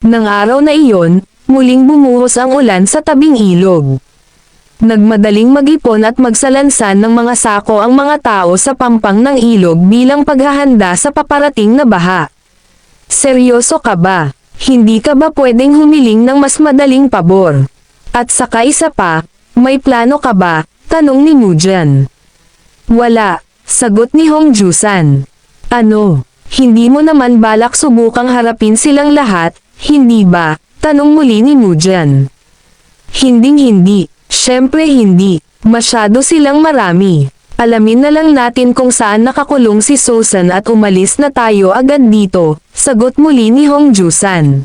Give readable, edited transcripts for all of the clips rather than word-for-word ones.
Nang araw na iyon, muling bumuhos ang ulan sa tabing ilog. Nagmadaling mag-ipon at magsalansan ng mga sako ang mga tao sa pampang ng ilog bilang paghahanda sa paparating na baha. Seryoso ka ba? Hindi ka ba pwedeng humiling ng mas madaling pabor? At saka isa pa, may plano ka ba? Tanong ni Mujan. Wala, sagot ni Hongjusan. Ano? Hindi mo naman balak subukang harapin silang lahat, hindi ba? Tanong muli ni Mujan. Hinding-hindi. Siyempre hindi. Masyado silang marami. Alamin na lang natin kung saan nakakulong si Susan at umalis na tayo agad dito, sagot muli ni Hongjusan.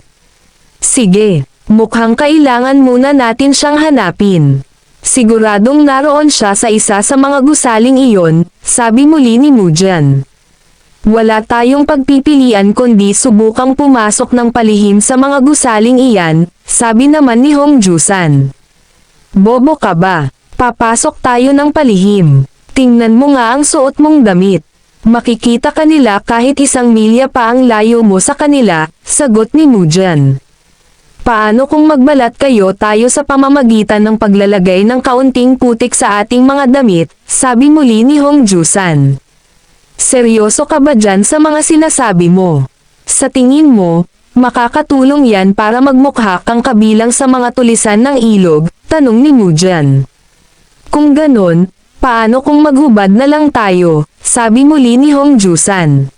Sige, mukhang kailangan muna natin siyang hanapin. Siguradong naroon siya sa isa sa mga gusaling iyon, sabi muli ni Mujan. Wala tayong pagpipilian kundi subukang pumasok ng palihim sa mga gusaling iyan, sabi naman ni Hongjusan. Bobo ka ba? Papasok tayo ng palihim. Tingnan mo nga ang suot mong damit. Makikita kanila kahit 1 milya pa ang layo mo sa kanila, sagot ni Mujan. Paano kung magbalat kayo tayo sa pamamagitan ng paglalagay ng kaunting putik sa ating mga damit, sabi muli ni Hongjusan. Seryoso ka ba dyan sa mga sinasabi mo? Sa tingin mo, makakatulong yan para magmukha kang kabilang sa mga tulisan ng ilog, tanong ni Mujan. Kung ganon, paano kung maghubad na lang tayo, sabi muli ni Hongjusan.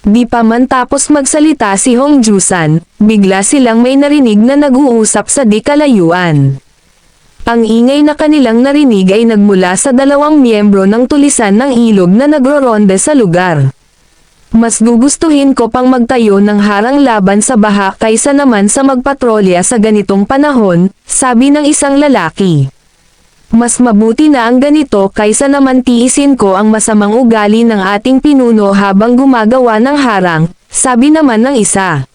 Di pa man tapos magsalita si Hongjusan, bigla silang may narinig na nag-uusap sa di kalayuan. Ang ingay na kanilang narinig ay nagmula sa 2 miyembro ng tulisan ng ilog na nagroronde sa lugar. Mas gugustuhin ko pang magtayo ng harang laban sa baha kaysa naman sa magpatrolya sa ganitong panahon, sabi ng isang lalaki. Mas mabuti na ang ganito kaysa naman tiisin ko ang masamang ugali ng ating pinuno habang gumagawa ng harang, sabi naman ng isa.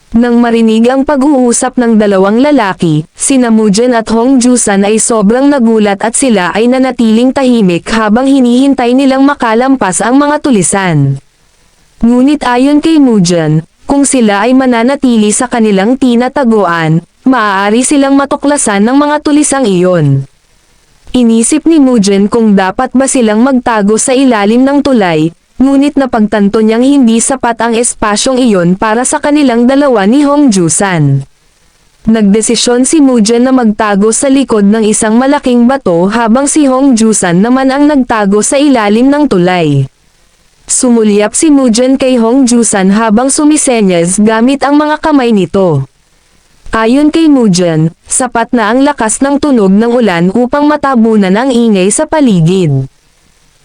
Nang marinig ang pag-uusap ng 2 lalaki, sina Mujan at Hongjusan ay sobrang nagulat at sila ay nanatiling tahimik habang hinihintay nilang makalampas ang mga tulisan. Ngunit ayon kay Mujan, kung sila ay mananatili sa kanilang tinataguan, maaari silang matuklasan ng mga tulisang iyon. Inisip ni Mujan kung dapat ba silang magtago sa ilalim ng tulay, ngunit napagtanto niyang hindi sapat ang espasyong iyon para sa kanilang dalawa ni Hongjusan. Nagdesisyon si Mujan na magtago sa likod ng isang malaking bato habang si Hongjusan naman ang nagtago sa ilalim ng tulay. Sumulyap si Mujan kay Hongjusan habang sumisenyas gamit ang mga kamay nito. Ayon kay Mujan, sapat na ang lakas ng tunog ng ulan upang matabunan ang ingay sa paligid.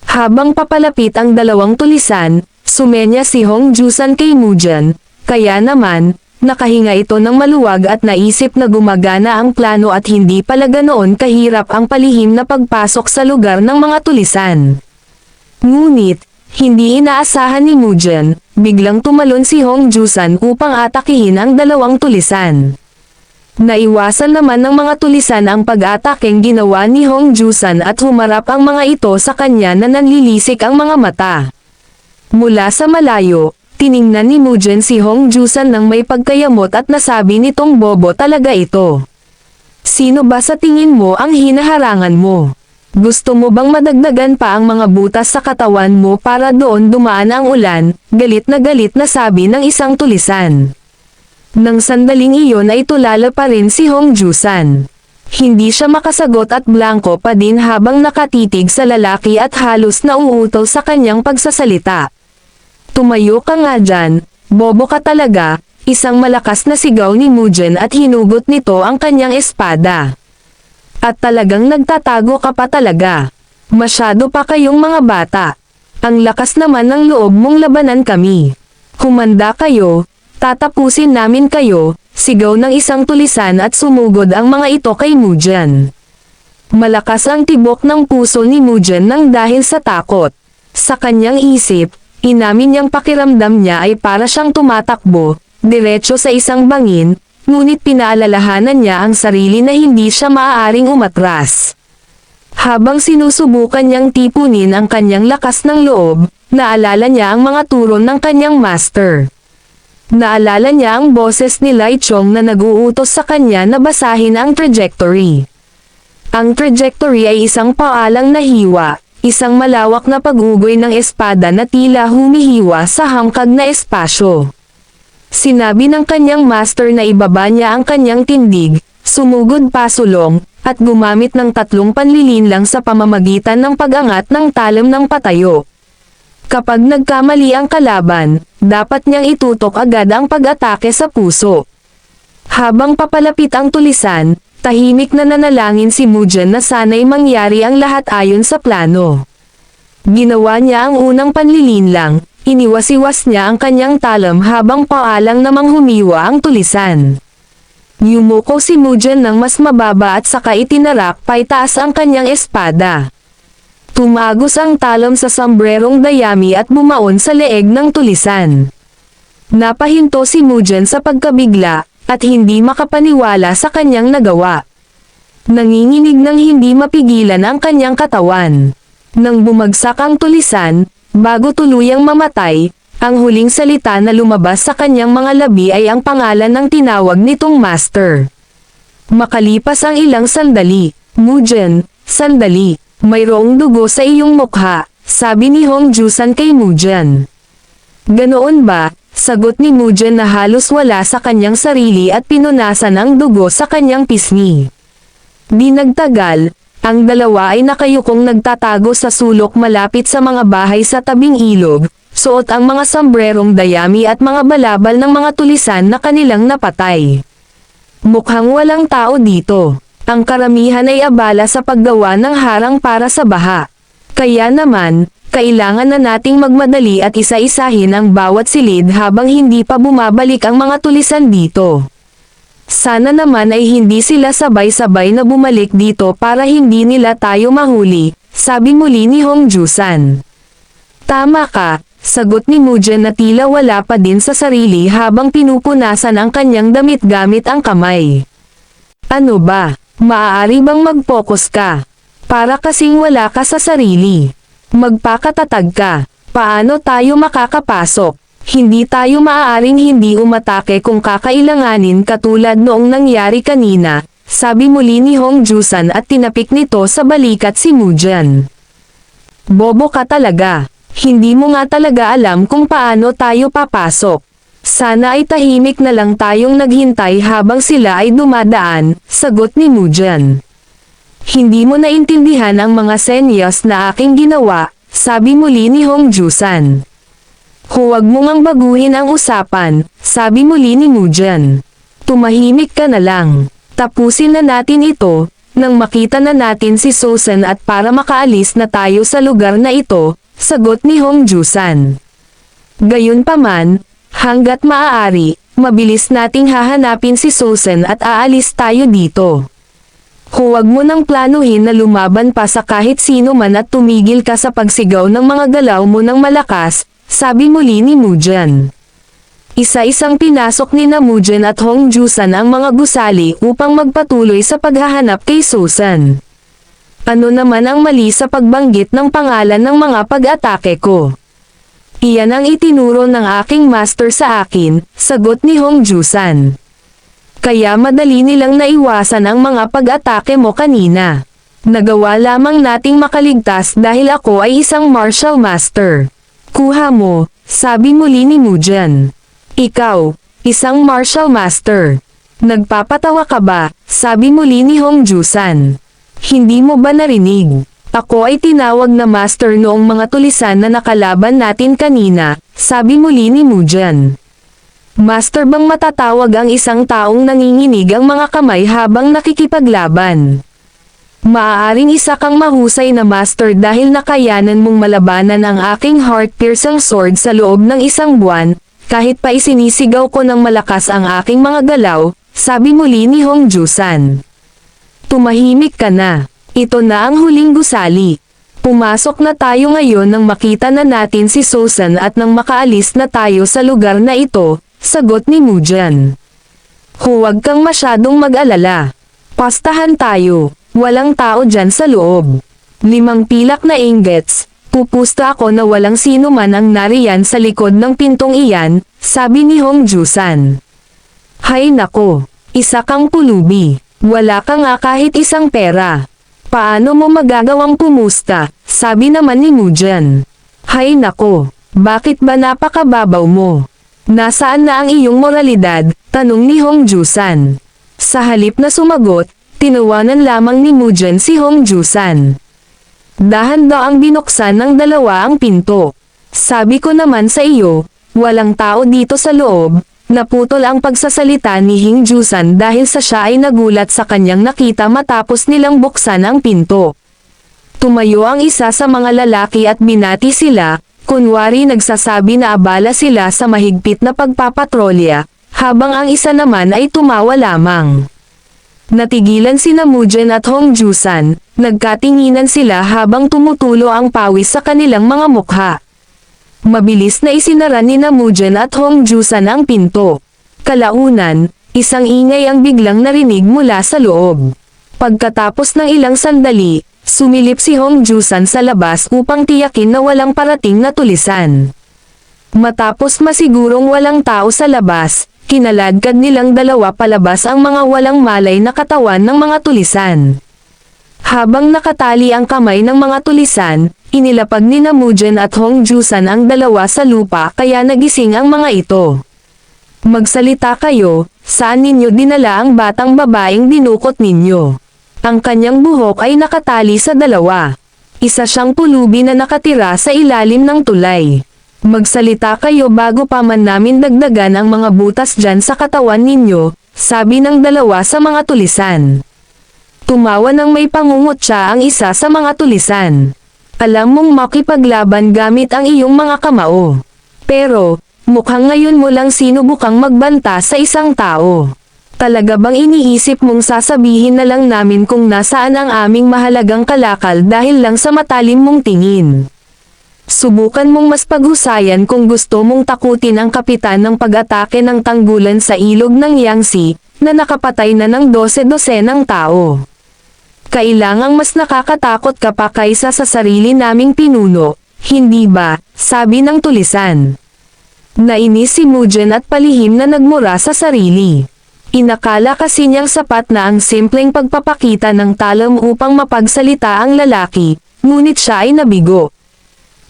Habang papalapit ang 2 tulisan, sumenya si Hongjusan kay Mujan, kaya naman, nakahinga ito ng maluwag at naisip na gumagana ang plano at hindi pala ganoon kahirap ang palihim na pagpasok sa lugar ng mga tulisan. Ngunit, hindi inaasahan ni Mujan, biglang tumalon si Hongjusan upang atakihin ang 2 tulisan. Naiwasan naman ng mga tulisan ang pag-atakeng ginawa ni Hongjusan at humarap ang mga ito sa kanya na nanlilisik ang mga mata. Mula sa malayo, tiningnan ni Mujan si Hongjusan ng may pagkayamot at nasabi nitong bobo talaga ito. Sino ba sa tingin mo ang hinaharangan mo? Gusto mo bang madagdagan pa ang mga butas sa katawan mo para doon dumaan ang ulan? Galit na sabi ng isang tulisan. Nang sandaling iyon ay tulala pa rin si Hongjusan. Hindi siya makasagot at blanko pa din habang nakatitig sa lalaki at halos nauutal sa kanyang pagsasalita. Tumayo ka nga dyan, bobo ka talaga, isang malakas na sigaw ni Mujan at hinugot nito ang kanyang espada. At talagang nagtatago ka pa talaga. Masyado pa kayong mga bata. Ang lakas naman ng loob mong labanan kami. Humanda kayo. Tatapusin namin kayo, sigaw ng isang tulisan at sumugod ang mga ito kay Mujan. Malakas ang tibok ng puso ni Mujan nang dahil sa takot. Sa kanyang isip, inamin niyang pakiramdam niya ay para siyang tumatakbo, diretso sa isang bangin, ngunit pinaalalahanan niya ang sarili na hindi siya maaaring umatras. Habang sinusubukan niyang tipunin ang kanyang lakas ng loob, naalala niya ang mga turon ng kanyang master. Naalala niya ang boses ni Lai Chong na nag-uutos sa kanya na basahin ang trajectory. Ang trajectory ay isang paalang na hiwa, isang malawak na pag-ugoy ng espada na tila humihiwa sa hangkag na espasyo. Sinabi ng kanyang master na ibaba niya ang kanyang tindig, sumugod pasulong, at gumamit ng 3 panlilinlang sa pamamagitan ng pag-angat ng talam ng patayo. Kapag nagkamali ang kalaban, dapat niyang itutok agad ang pag-atake sa puso. Habang papalapit ang tulisan, tahimik na nanalangin si Mujin na sana'y mangyari ang lahat ayon sa plano. Ginawa niya ang unang panlilinlang, iniwas-iwas niya ang kanyang talam habang paalang namang humiwa ang tulisan. Yumuko si Mujin ng mas mababa at saka itinarak paitaas ang kanyang espada. Tumagos ang talam sa sombrerong dayami at bumaon sa leeg ng tulisan. Napahinto si Mujin sa pagkabigla, at hindi makapaniwala sa kanyang nagawa. Nanginginig ng hindi mapigilan ang kanyang katawan. Nang bumagsak ang tulisan, bago tuluyang mamatay, ang huling salita na lumabas sa kanyang mga labi ay ang pangalan ng tinawag nitong master. Makalipas ang ilang sandali, Mujin, sandali, mayroong dugo sa iyong mukha, sabi ni Hong Jusan kay Mujin. Ganoon ba? Sagot ni Mujin na halos wala sa kanyang sarili at pinunasan ang dugo sa kanyang pisngi. Di nagtagal, ang dalawa ay nakayukong nagtatago sa sulok malapit sa mga bahay sa tabing ilog, suot ang mga sombrerong dayami at mga balabal ng mga tulisan na kanilang napatay. Mukhang walang tao dito. Ang karamihan ay abala sa paggawa ng harang para sa baha. Kaya naman, kailangan na nating magmadali at isa-isahin ang bawat silid habang hindi pa bumabalik ang mga tulisan dito. Sana naman ay hindi sila sabay-sabay na bumalik dito para hindi nila tayo mahuli, sabi muli ni Hong Jusan. Tama ka, sagot ni Mujin na tila wala pa din sa sarili habang pinupunasan ang kanyang damit gamit ang kamay. Ano ba? Maaari bang mag-focus ka? Para kasing wala ka sa sarili. Magpakatatag ka. Paano tayo makakapasok? Hindi tayo maaaring hindi umatake kung kakailanganin katulad noong nangyari kanina, sabi muli ni Hong Jusan at tinapik nito sa balikat si Mujin. Bobo ka talaga. Hindi mo nga talaga alam kung paano tayo papasok. Sana ay tahimik na lang tayong naghintay habang sila ay dumadaan, sagot ni Mujin. Hindi mo naintindihan ang mga senyas na aking ginawa, sabi muli ni Hong Jusan. Huwag mo ngang baguhin ang usapan, sabi muli ni Mujin. Tumahimik ka na lang. Tapusin na natin ito, nang makita na natin si Sosen at para makaalis na tayo sa lugar na ito, sagot ni Hong Jusan. Gayunpaman, hanggat maaari, mabilis nating hahanapin si Sosen at aalis tayo dito. Huwag mo nang planuhin na lumaban pa sa kahit sino man at tumigil ka sa pagsigaw ng mga galaw mo ng malakas, sabi muli ni Mujin. Isa-isang pinasok ni Mujin at Hong Jusan ang mga gusali upang magpatuloy sa paghahanap kay Sosen. Ano naman ang mali sa pagbanggit ng pangalan ng mga pag-atake ko? Iyan ang itinuro ng aking master sa akin, sagot ni Hong Jusan. Kaya madali nilang naiwasan ang mga pag-atake mo kanina. Nagawa lamang nating makaligtas dahil ako ay isang martial master. Kuha mo, sabi muli ni Mujin. Ikaw, isang martial master. Nagpapatawa ka ba, sabi muli ni Hong Jusan. Hindi mo ba narinig? Ako ay tinawag na master noong mga tulisan na nakalaban natin kanina, sabi muli ni Mujin. Master bang matatawag ang isang taong nanginginig ang mga kamay habang nakikipaglaban? Maaaring isa kang mahusay na master dahil nakayanan mong malabanan ang aking heart-piercing sword sa loob ng isang buwan, kahit pa isinisigaw ko ng malakas ang aking mga galaw, sabi muli ni Hong Jusan. Tumahimik ka na. Ito na ang huling gusali. Pumasok na tayo ngayon nang makita na natin si Sosen at nang makaalis na tayo sa lugar na ito, sagot ni Mujin. Huwag kang masyadong mag-alala. Pastahan tayo. Walang tao dyan sa loob. 5 pilak na ingots, Pupusta ako na walang sino man ang nariyan sa likod ng pintong iyan, sabi ni Hong Jusan. Hay nako, isa kang pulubi. Wala ka nga kahit isang pera. Paano mo magagawang pumusta? Sabi naman ni Mujan. Hay nako, bakit ba napakababaw mo? Nasaan na ang iyong moralidad? Tanong ni Hong Jusan. Sa halip na sumagot, tinawanan lamang ni Mujan si Hong Jusan. Dahan daw ang binuksan ng dalawa ang pinto. Sabi ko naman sa iyo, walang tao dito sa loob. Naputol ang pagsasalita ni Hing Jusan dahil sa siya ay nagulat sa kanyang nakita matapos nilang buksan ang pinto. Tumayo ang isa sa mga lalaki at binati sila, kunwari nagsasabi na abala sila sa mahigpit na pagpapatrolya, habang ang isa naman ay tumawa lamang. Natigilan sina Mujan at Hong Jusan, nagkatinginan sila habang tumutulo ang pawis sa kanilang mga mukha. Mabilis na isinara ni Mujan at Hong Jusan ang pinto. Kalaunan, isang ingay ang biglang narinig mula sa loob. Pagkatapos ng ilang sandali, sumilip si Hong Jusan sa labas upang tiyakin na walang parating na tulisan. Matapos masigurong walang tao sa labas, kinaladkad nilang dalawa palabas ang mga walang malay na katawan ng mga tulisan. Habang nakatali ang kamay ng mga tulisan, inilapag ni Mujan at Hong Jusan ang dalawa sa lupa kaya nagising ang mga ito. Magsalita kayo, saan ninyo dinala ang batang babaeng dinukot ninyo? Ang kanyang buhok ay nakatali sa dalawa. Isa siyang pulubi na nakatira sa ilalim ng tulay. Magsalita kayo bago pa man namin dagdagan ang mga butas dyan sa katawan ninyo, sabi ng dalawa sa mga tulisan. Tumawa ng may pangungutya ang isa sa mga tulisan. Alam mong makipaglaban gamit ang iyong mga kamao. Pero, mukhang ngayon mo lang sinubukang magbanta sa isang tao. Talaga bang iniisip mong sasabihin na lang namin kung nasaan ang aming mahalagang kalakal dahil lang sa matalim mong tingin? Subukan mong mas paghusayan kung gusto mong takutin ang kapitan ng pag-atake ng tanggulan sa ilog ng Yangtze, na nakapatay na ng 12 ng tao. Kailangang mas nakakatakot ka pa kaysa sa sarili naming pinuno, hindi ba? Sabi ng tulisan. Nainis si Mujan at palihim na nagmura sa sarili. Inakala kasi niyang sapat na ang simpleng pagpapakita ng talam upang mapagsalita ang lalaki, ngunit siya ay nabigo.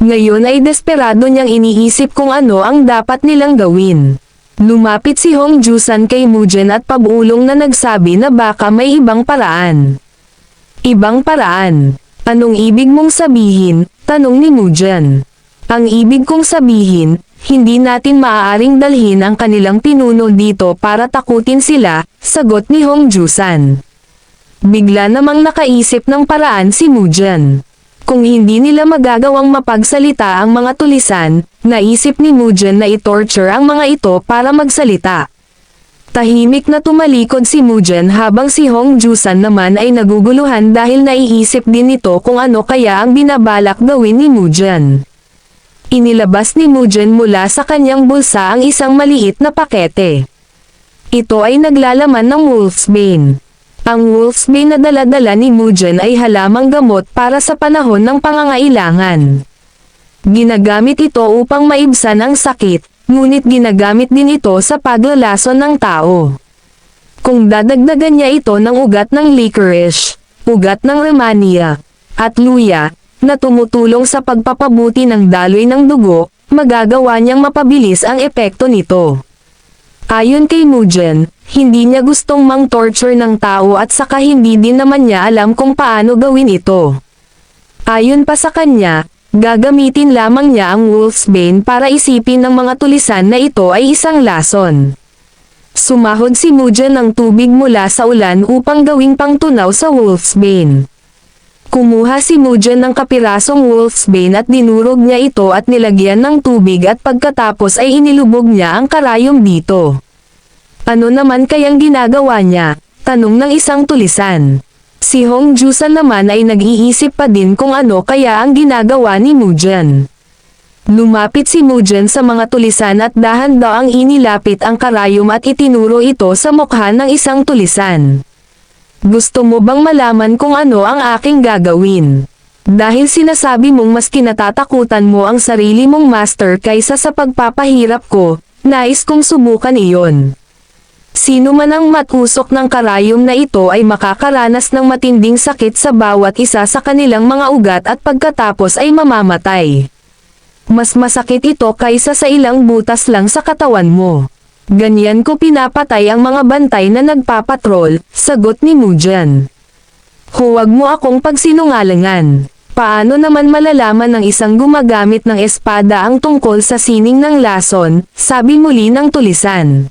Ngayon ay desperado niyang iniisip kung ano ang dapat nilang gawin. Lumapit si Hong Jusan kay Mujan at pabulong na nagsabi na baka may ibang paraan. Ibang paraan? Anong ibig mong sabihin? Tanong ni Mujan. Ang ibig kong sabihin, hindi natin maaaring dalhin ang kanilang pinuno dito para takutin sila, sagot ni Hong Jusan. Bigla namang nakaisip ng paraan si Mujan. Kung hindi nila magagawang mapagsalita ang mga tulisan, naisip ni Mujan na i-torture ang mga ito para magsalita. Tahimik na tumalikod si Mujan habang si Hong Jusan naman ay naguguluhan dahil naiisip din ito kung ano kaya ang binabalak gawin ni Mujan. Inilabas ni Mujan mula sa kanyang bulsa ang isang maliit na pakete. Ito ay naglalaman ng wolfsbane. Ang wolfsbane na dala-dala ni Mujan ay halamang gamot para sa panahon ng pangangailangan. Ginagamit ito upang maibsan ang sakit, ngunit ginagamit din ito sa paglalason ng tao. Kung dadagdagan niya ito ng ugat ng licorice, ugat ng Romania, at luya, na tumutulong sa pagpapabuti ng daloy ng dugo, magagawa niyang mapabilis ang epekto nito. Ayon kay Mujan, hindi niya gustong mang-torture ng tao at saka hindi din naman niya alam kung paano gawin ito. Ayon pa sa kanya, gagamitin lamang niya ang wolfsbane para isipin ng mga tulisan na ito ay isang lason. Sumahod si Mujan ng tubig mula sa ulan upang gawing pangtunaw sa wolfsbane. Kumuha si Mujan ng kapirasong wolfsbane at dinurog niya ito at nilagyan ng tubig at pagkatapos ay inilubog niya ang karayom dito. Ano naman kayang ginagawa niya? Tanong ng isang tulisan. Si Hong Jusan naman ay nag-iisip pa din kung ano kaya ang ginagawa ni Mujan. Lumapit si Mujan sa mga tulisan at dahan-dahang inilapit ang karayom at itinuro ito sa mukha ng isang tulisan. Gusto mo bang malaman kung ano ang aking gagawin? Dahil sinasabi mong mas kinatatakutan mo ang sarili mong master kaysa sa pagpapahirap ko, nais kong subukan iyon. Sino man ang matusok ng karayom na ito ay makakaranas ng matinding sakit sa bawat isa sa kanilang mga ugat at pagkatapos ay mamamatay. Mas masakit ito kaysa sa ilang butas lang sa katawan mo. Ganyan ko pinapatay ang mga bantay na nagpapatrol, sagot ni Mujan. Huwag mo akong pagsinungalingan. Paano naman malalaman ng isang gumagamit ng espada ang tungkol sa sining ng lason, sabi muli ng tulisan.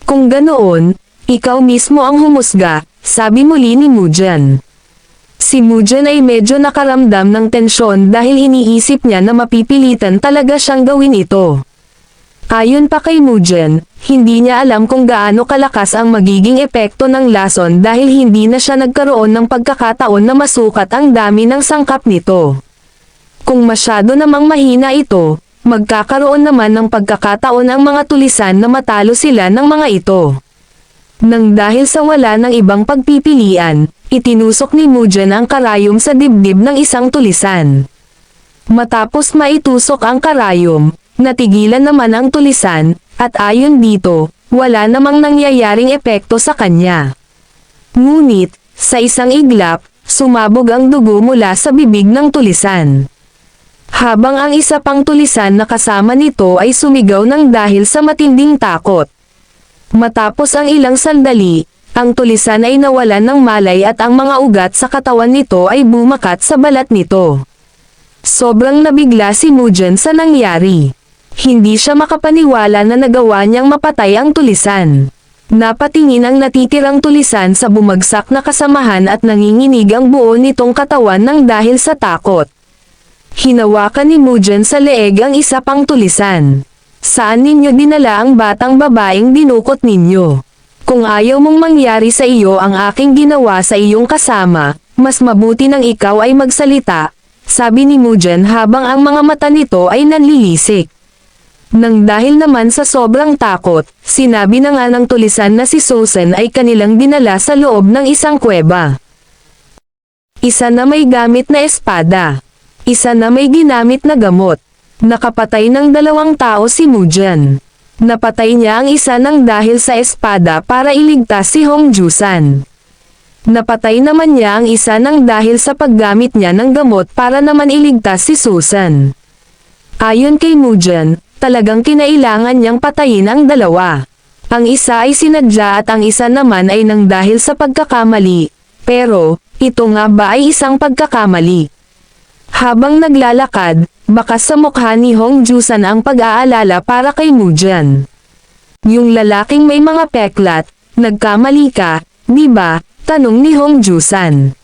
Kung ganoon, ikaw mismo ang humusga, sabi muli ni Mujan. Si Mujan ay medyo nakaramdam ng tensyon dahil iniisip niya na mapipilitan talaga siyang gawin ito. Ayon pa kay Mujan, hindi niya alam kung gaano kalakas ang magiging epekto ng lason dahil hindi na siya nagkaroon ng pagkakataon na masukat ang dami ng sangkap nito. Kung masyado namang mahina ito, magkakaroon naman ng pagkakataon ang mga tulisan na matalo sila ng mga ito. Nang dahil sa wala ng ibang pagpipilian, itinusok ni Mujan ang karayom sa dibdib ng isang tulisan. Matapos maitusok ang karayom, natigilan naman ang tulisan, at ayon dito, wala namang nangyayaring epekto sa kanya. Ngunit, sa isang iglap, sumabog ang dugo mula sa bibig ng tulisan. Habang ang isa pang tulisan na kasama nito ay sumigaw ng dahil sa matinding takot. Matapos ang ilang sandali, ang tulisan ay nawalan ng malay at ang mga ugat sa katawan nito ay bumakat sa balat nito. Sobrang nabigla si Mujan sa nangyari. Hindi siya makapaniwala na nagawa niyang mapatay ang tulisan. Napatingin ang natitirang tulisan sa bumagsak na kasamahan at nanginginig ang buo nitong katawan ng dahil sa takot. Hinawakan ni Mujan sa leeg ang isa pang tulisan. Saan ninyo dinala ang batang babaeng dinukot ninyo? Kung ayaw mong mangyari sa iyo ang aking ginawa sa iyong kasama, mas mabuti nang ikaw ay magsalita, sabi ni Mujan habang ang mga mata nito ay nanlilisik. Nang dahil naman sa sobrang takot, sinabi na nga ng tulisan na si Susan ay kanilang dinala sa loob ng isang kuweba. Isa na may gamit na espada. Isa na may ginamit na gamot. Nakapatay ng 2 tao si Mujan. Napatay niya ang isa ng dahil sa espada para iligtas si Hongjusan. Napatay naman niya ang isa ng dahil sa paggamit niya ng gamot para naman iligtas si Susan. Ayon kay Mujan, talagang kinailangan niyang patayin ang 2. Ang isa ay sinadya at ang isa naman ay nang dahil sa pagkakamali. Pero, ito nga ba ay isang pagkakamali? Habang naglalakad, bakas sa mukha ni Hongjusan ang pag-aalala para kay Mujan. Yung lalaking may mga peklat, nagkamali ka, di ba? Tanong ni Hongjusan.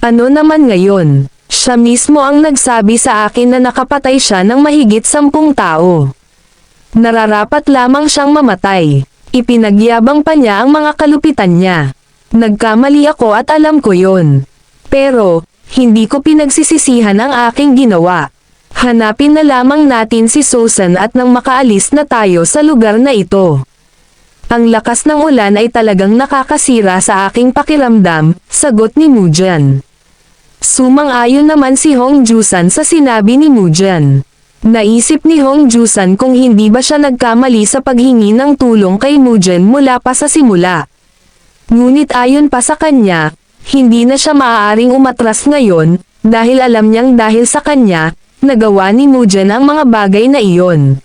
Ano naman ngayon? Siya mismo ang nagsabi sa akin na nakapatay siya ng mahigit 10 tao. Nararapat lamang siyang mamatay. Ipinagyabang pa niya ang mga kalupitan niya. Nagkamali ako at alam ko yon. Pero, hindi ko pinagsisisihan ang aking ginawa. Hanapin na lamang natin si Susan at nang makaalis na tayo sa lugar na ito. Ang lakas ng ulan ay talagang nakakasira sa aking pakiramdam, sagot ni Mujan. Sumang-ayon naman si Hongjusan sa sinabi ni Mujan. Naisip ni Hongjusan kung hindi ba siya nagkamali sa paghingi ng tulong kay Mujan mula pa sa simula. Ngunit ayon pa sa kanya, hindi na siya maaaring umatras ngayon, dahil alam niyang dahil sa kanya, nagawa ni Mujan ang mga bagay na iyon.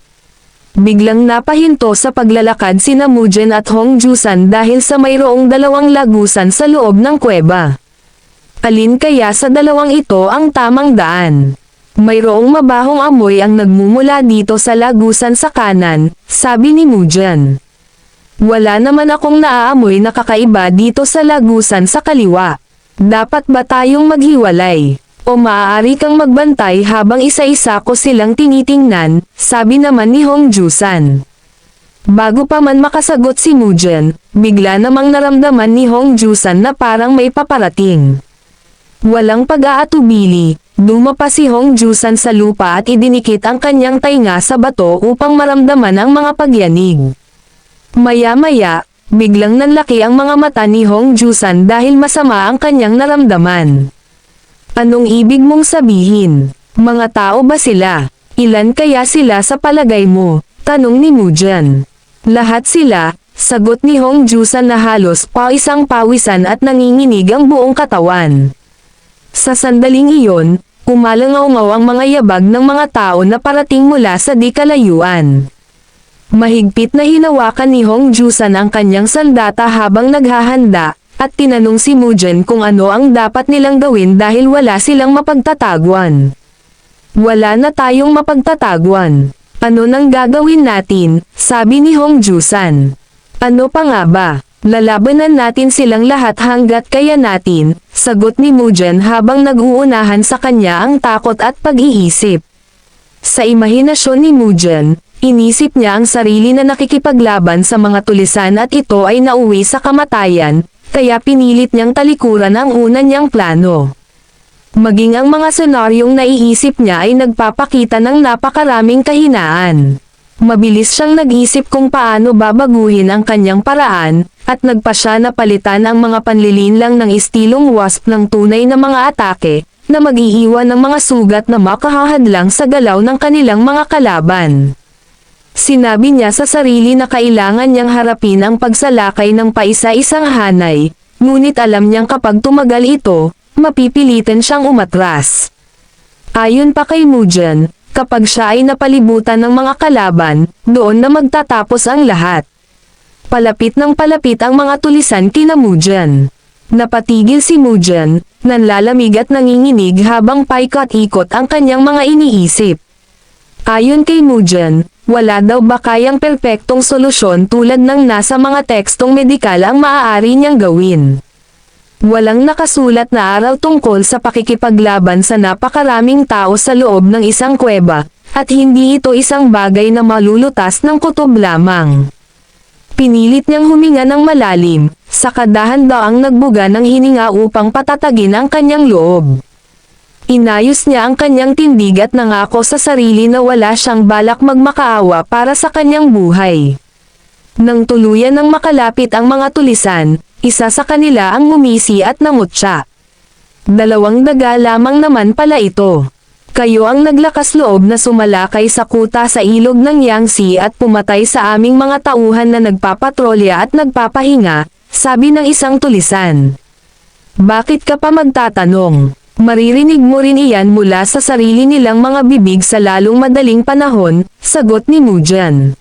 Biglang napahinto sa paglalakad sina Mujan at Hongjusan dahil sa mayroong 2 lagusan sa loob ng kuweba. Alin kaya sa 2 ito ang tamang daan? Mayroong mabahong amoy ang nagmumula dito sa lagusan sa kanan, sabi ni Mujan. Wala naman akong naaamoy na kakaiba dito sa lagusan sa kaliwa. Dapat ba tayong maghiwalay? O maaari kang magbantay habang isa-isa ko silang tinitingnan, sabi naman ni Hongjusan. Bago pa man makasagot si Mujan, bigla namang naramdaman ni Hongjusan na parang may paparating. Walang pag-aatubili, dumapa si Hongjusan sa lupa at idinikit ang kanyang tainga sa bato upang maramdaman ang mga pagyanig. Maya-maya, biglang nanlaki ang mga mata ni Hongjusan dahil masama ang kanyang naramdaman. Anong ibig mong sabihin? Mga tao ba sila? Ilan kaya sila sa palagay mo? Tanong ni Mujan. Lahat sila, sagot ni Hong Jusan na halos isang pawisan at nanginginig ang buong katawan. Sa sandaling iyon, umalangaw-ngaw ang mga yabag ng mga tao na parating mula sa di kalayuan. Mahigpit na hinawakan ni Hong Jusan ang kanyang sandata habang naghahanda, at tinanong si Mujan kung ano ang dapat nilang gawin dahil wala silang mapagtatagwan. Wala na tayong mapagtatagwan. Ano nang gagawin natin? Sabi ni Hong Jusan. Ano pa nga ba? Lalabanan natin silang lahat hanggat kaya natin, sagot ni Mujan habang nag-uunahan sa kanya ang takot at pag-iisip. Sa imahinasyon ni Mujan, inisip niya ang sarili na nakikipaglaban sa mga tulisan at ito ay nauwi sa kamatayan, kaya pinilit niyang talikuran ang una niyang plano. Maging ang mga senaryong naiisip niya ay nagpapakita ng napakaraming kahinaan. Mabilis siyang nag-isip kung paano babaguhin ang kanyang paraan, at nagpa siya na palitan ang mga panlilinlang ng istilong wasp ng tunay na mga atake, na mag-iiwan ng mga sugat na makahahadlang sa galaw ng kanilang mga kalaban. Sinabi niya sa sarili na kailangan niyang harapin ang pagsalakay ng paisa-isang hanay, ngunit alam niyang kapag tumagal ito, mapipilitan siyang umatras. Ayon pa kay Mujan, kapag siya ay napalibutan ng mga kalaban, doon na magtatapos ang lahat. Palapit ng palapit ang mga tulisan kina Mujan. Napatigil si Mujan, nanlalamig at nanginginig habang paikot-ikot ang kanyang mga iniisip. Ayon kay Mujan, wala daw ba kayang perpektong solusyon tulad ng nasa mga tekstong medikal ang maaari niyang gawin. Walang nakasulat na aral tungkol sa pakikipaglaban sa napakaraming tao sa loob ng isang kuweba, at hindi ito isang bagay na malulutas ng kutob lamang. Pinilit niyang huminga ng malalim, saka dahan-daang nagbuga ng hininga upang patatagin ang kanyang loob. Inayos niya ang kanyang tindig at nangako sa sarili na wala siyang balak magmakaawa para sa kanyang buhay. Nang tuluyan ng makalapit ang mga tulisan, isa sa kanila ang ngumisi at namutya. 2 daga lamang naman pala ito. Kayo ang naglakas loob na sumalakay sa kuta sa ilog ng Yangtze at pumatay sa aming mga tauhan na nagpapatrolya at nagpapahinga, sabi ng isang tulisan. Bakit ka pa magtatanong? Maririnig mo rin iyan mula sa sarili nilang mga bibig sa lalong madaling panahon, sagot ni Mujan.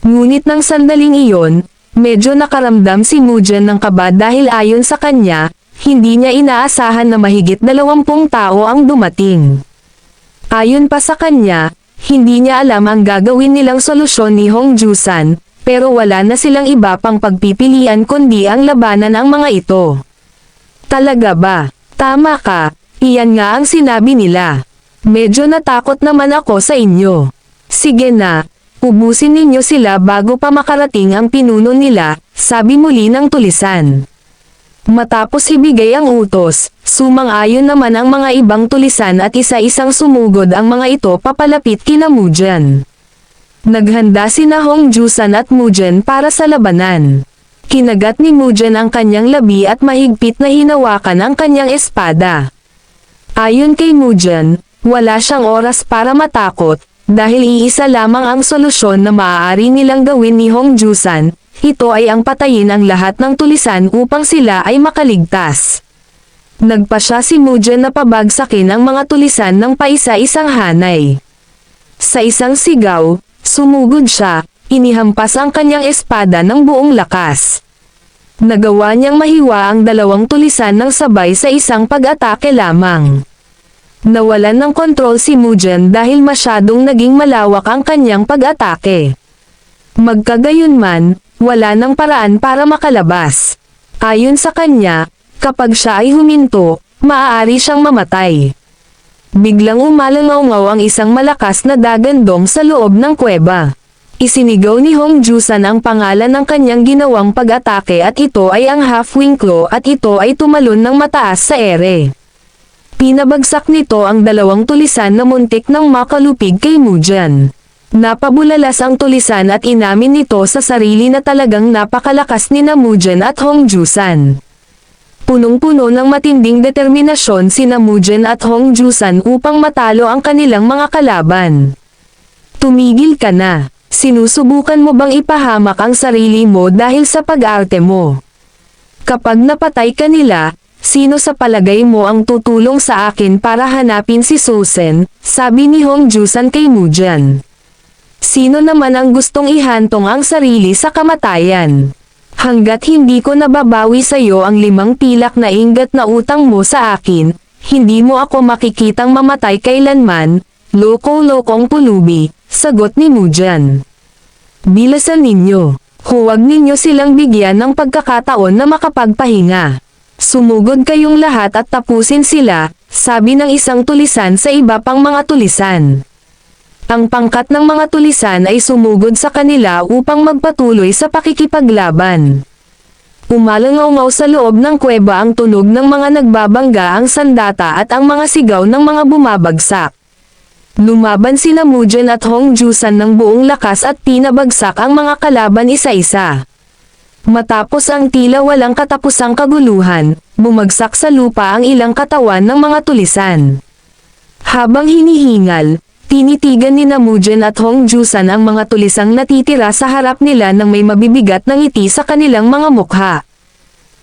Ngunit ng sandaling iyon, medyo nakaramdam si Mujan ng kaba dahil ayon sa kanya, hindi niya inaasahan na mahigit 20 tao ang dumating. Ayon pa sa kanya, hindi niya alam ang gagawin nilang solusyon ni Hong Jusan, pero wala na silang iba pang pagpipilian kundi ang labanan ang mga ito. Talaga ba? Tama ka, iyan nga ang sinabi nila. Medyo natakot naman ako sa inyo. Sige na. Ubusin ninyo sila bago pa makarating ang pinuno nila, sabi muli ng tulisan. Matapos ibigay ang utos, sumang-ayon naman ang mga ibang tulisan at isa-isang sumugod ang mga ito papalapit kina Mujan. Naghanda sina Hong Jusan at Mujan para sa labanan. Kinagat ni Mujan ang kanyang labi at mahigpit na hinawakan ang kanyang espada. Ayon kay Mujan, wala siyang oras para matakot, dahil iisa lamang ang solusyon na maaari nilang gawin ni Hong Jusan, ito ay ang patayin ang lahat ng tulisan upang sila ay makaligtas. Nagpa siya si Mujan na pabagsakin ang mga tulisan ng paisa-isang hanay. Sa isang sigaw, sumugod siya, inihampas ang kanyang espada ng buong lakas. Nagawa niyang mahiwa ang 2 tulisan ng sabay sa isang pag-atake lamang. Nawalan ng kontrol si Mujan dahil masyadong naging malawak ang kanyang pag-atake. Magkagayunman, wala nang paraan para makalabas. Ayon sa kanya, kapag siya ay huminto, maaari siyang mamatay. Biglang umalangaw-ngaw ang isang malakas na dagandong sa loob ng kuweba. Isinigaw ni Hong Jusan ang pangalan ng kanyang ginawang pag-atake at ito ay ang half-wing claw at ito ay tumalon ng mataas sa ere. Pinabagsak nito ang 2 tulisan na muntik nang makalupig kay Mujan. Napabulalas ang tulisan at inamin nito sa sarili na talagang napakalakas ni Mujan at Hong Jusan. Punong-puno ng matinding determinasyon sina Mujin at Hong Jusan upang matalo ang kanilang mga kalaban. Tumigil ka na. Sinusubukan mo bang ipahamak ang sarili mo dahil sa pag-arte mo? Kapag napatay ka nila, sino sa palagay mo ang tutulong sa akin para hanapin si Sosen? Sabi ni Hong Jusan kay Mujin. Sino naman ang gustong ihantong ang sarili sa kamatayan? Hanggat hindi ko nababawi sa iyo ang 5 pilak na ingat na utang mo sa akin, hindi mo ako makikitang mamatay kailanman. Loko-lokong pulubi, sagot ni Mujin. Bilasan ninyo. Huwag ninyo silang bigyan ng pagkakataon na makapagpahinga. Sumugod kayong lahat at tapusin sila, sabi ng isang tulisan sa iba pang mga tulisan. Ang pangkat ng mga tulisan ay sumugod sa kanila upang magpatuloy sa pakikipaglaban. Umalangaw sa loob ng kuweba ang tunog ng mga nagbabangga ang sandata at ang mga sigaw ng mga bumabagsak. Lumaban sina Mujin at Hong Jusan ng buong lakas at pinabagsak ang mga kalaban isa-isa. Matapos ang tila walang katapusang kaguluhan, bumagsak sa lupa ang ilang katawan ng mga tulisan. Habang hinihingal, tinitigan ni Mujin at Hong Jusan ang mga tulisang natitira sa harap nila nang may mabibigat na ngiti sa kanilang mga mukha.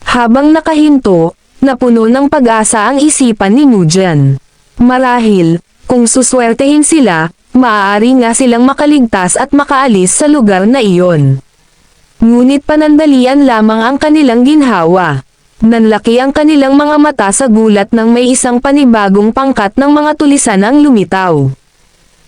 Habang nakahinto, napuno ng pag-asa ang isipan ni Mujin. Marahil, kung suswertehin sila, maaari nga silang makaligtas at makaalis sa lugar na iyon. Ngunit panandalian lamang ang kanilang ginhawa. Nanlaki ang kanilang mga mata sa gulat nang may isang panibagong pangkat ng mga tulisan ang lumitaw.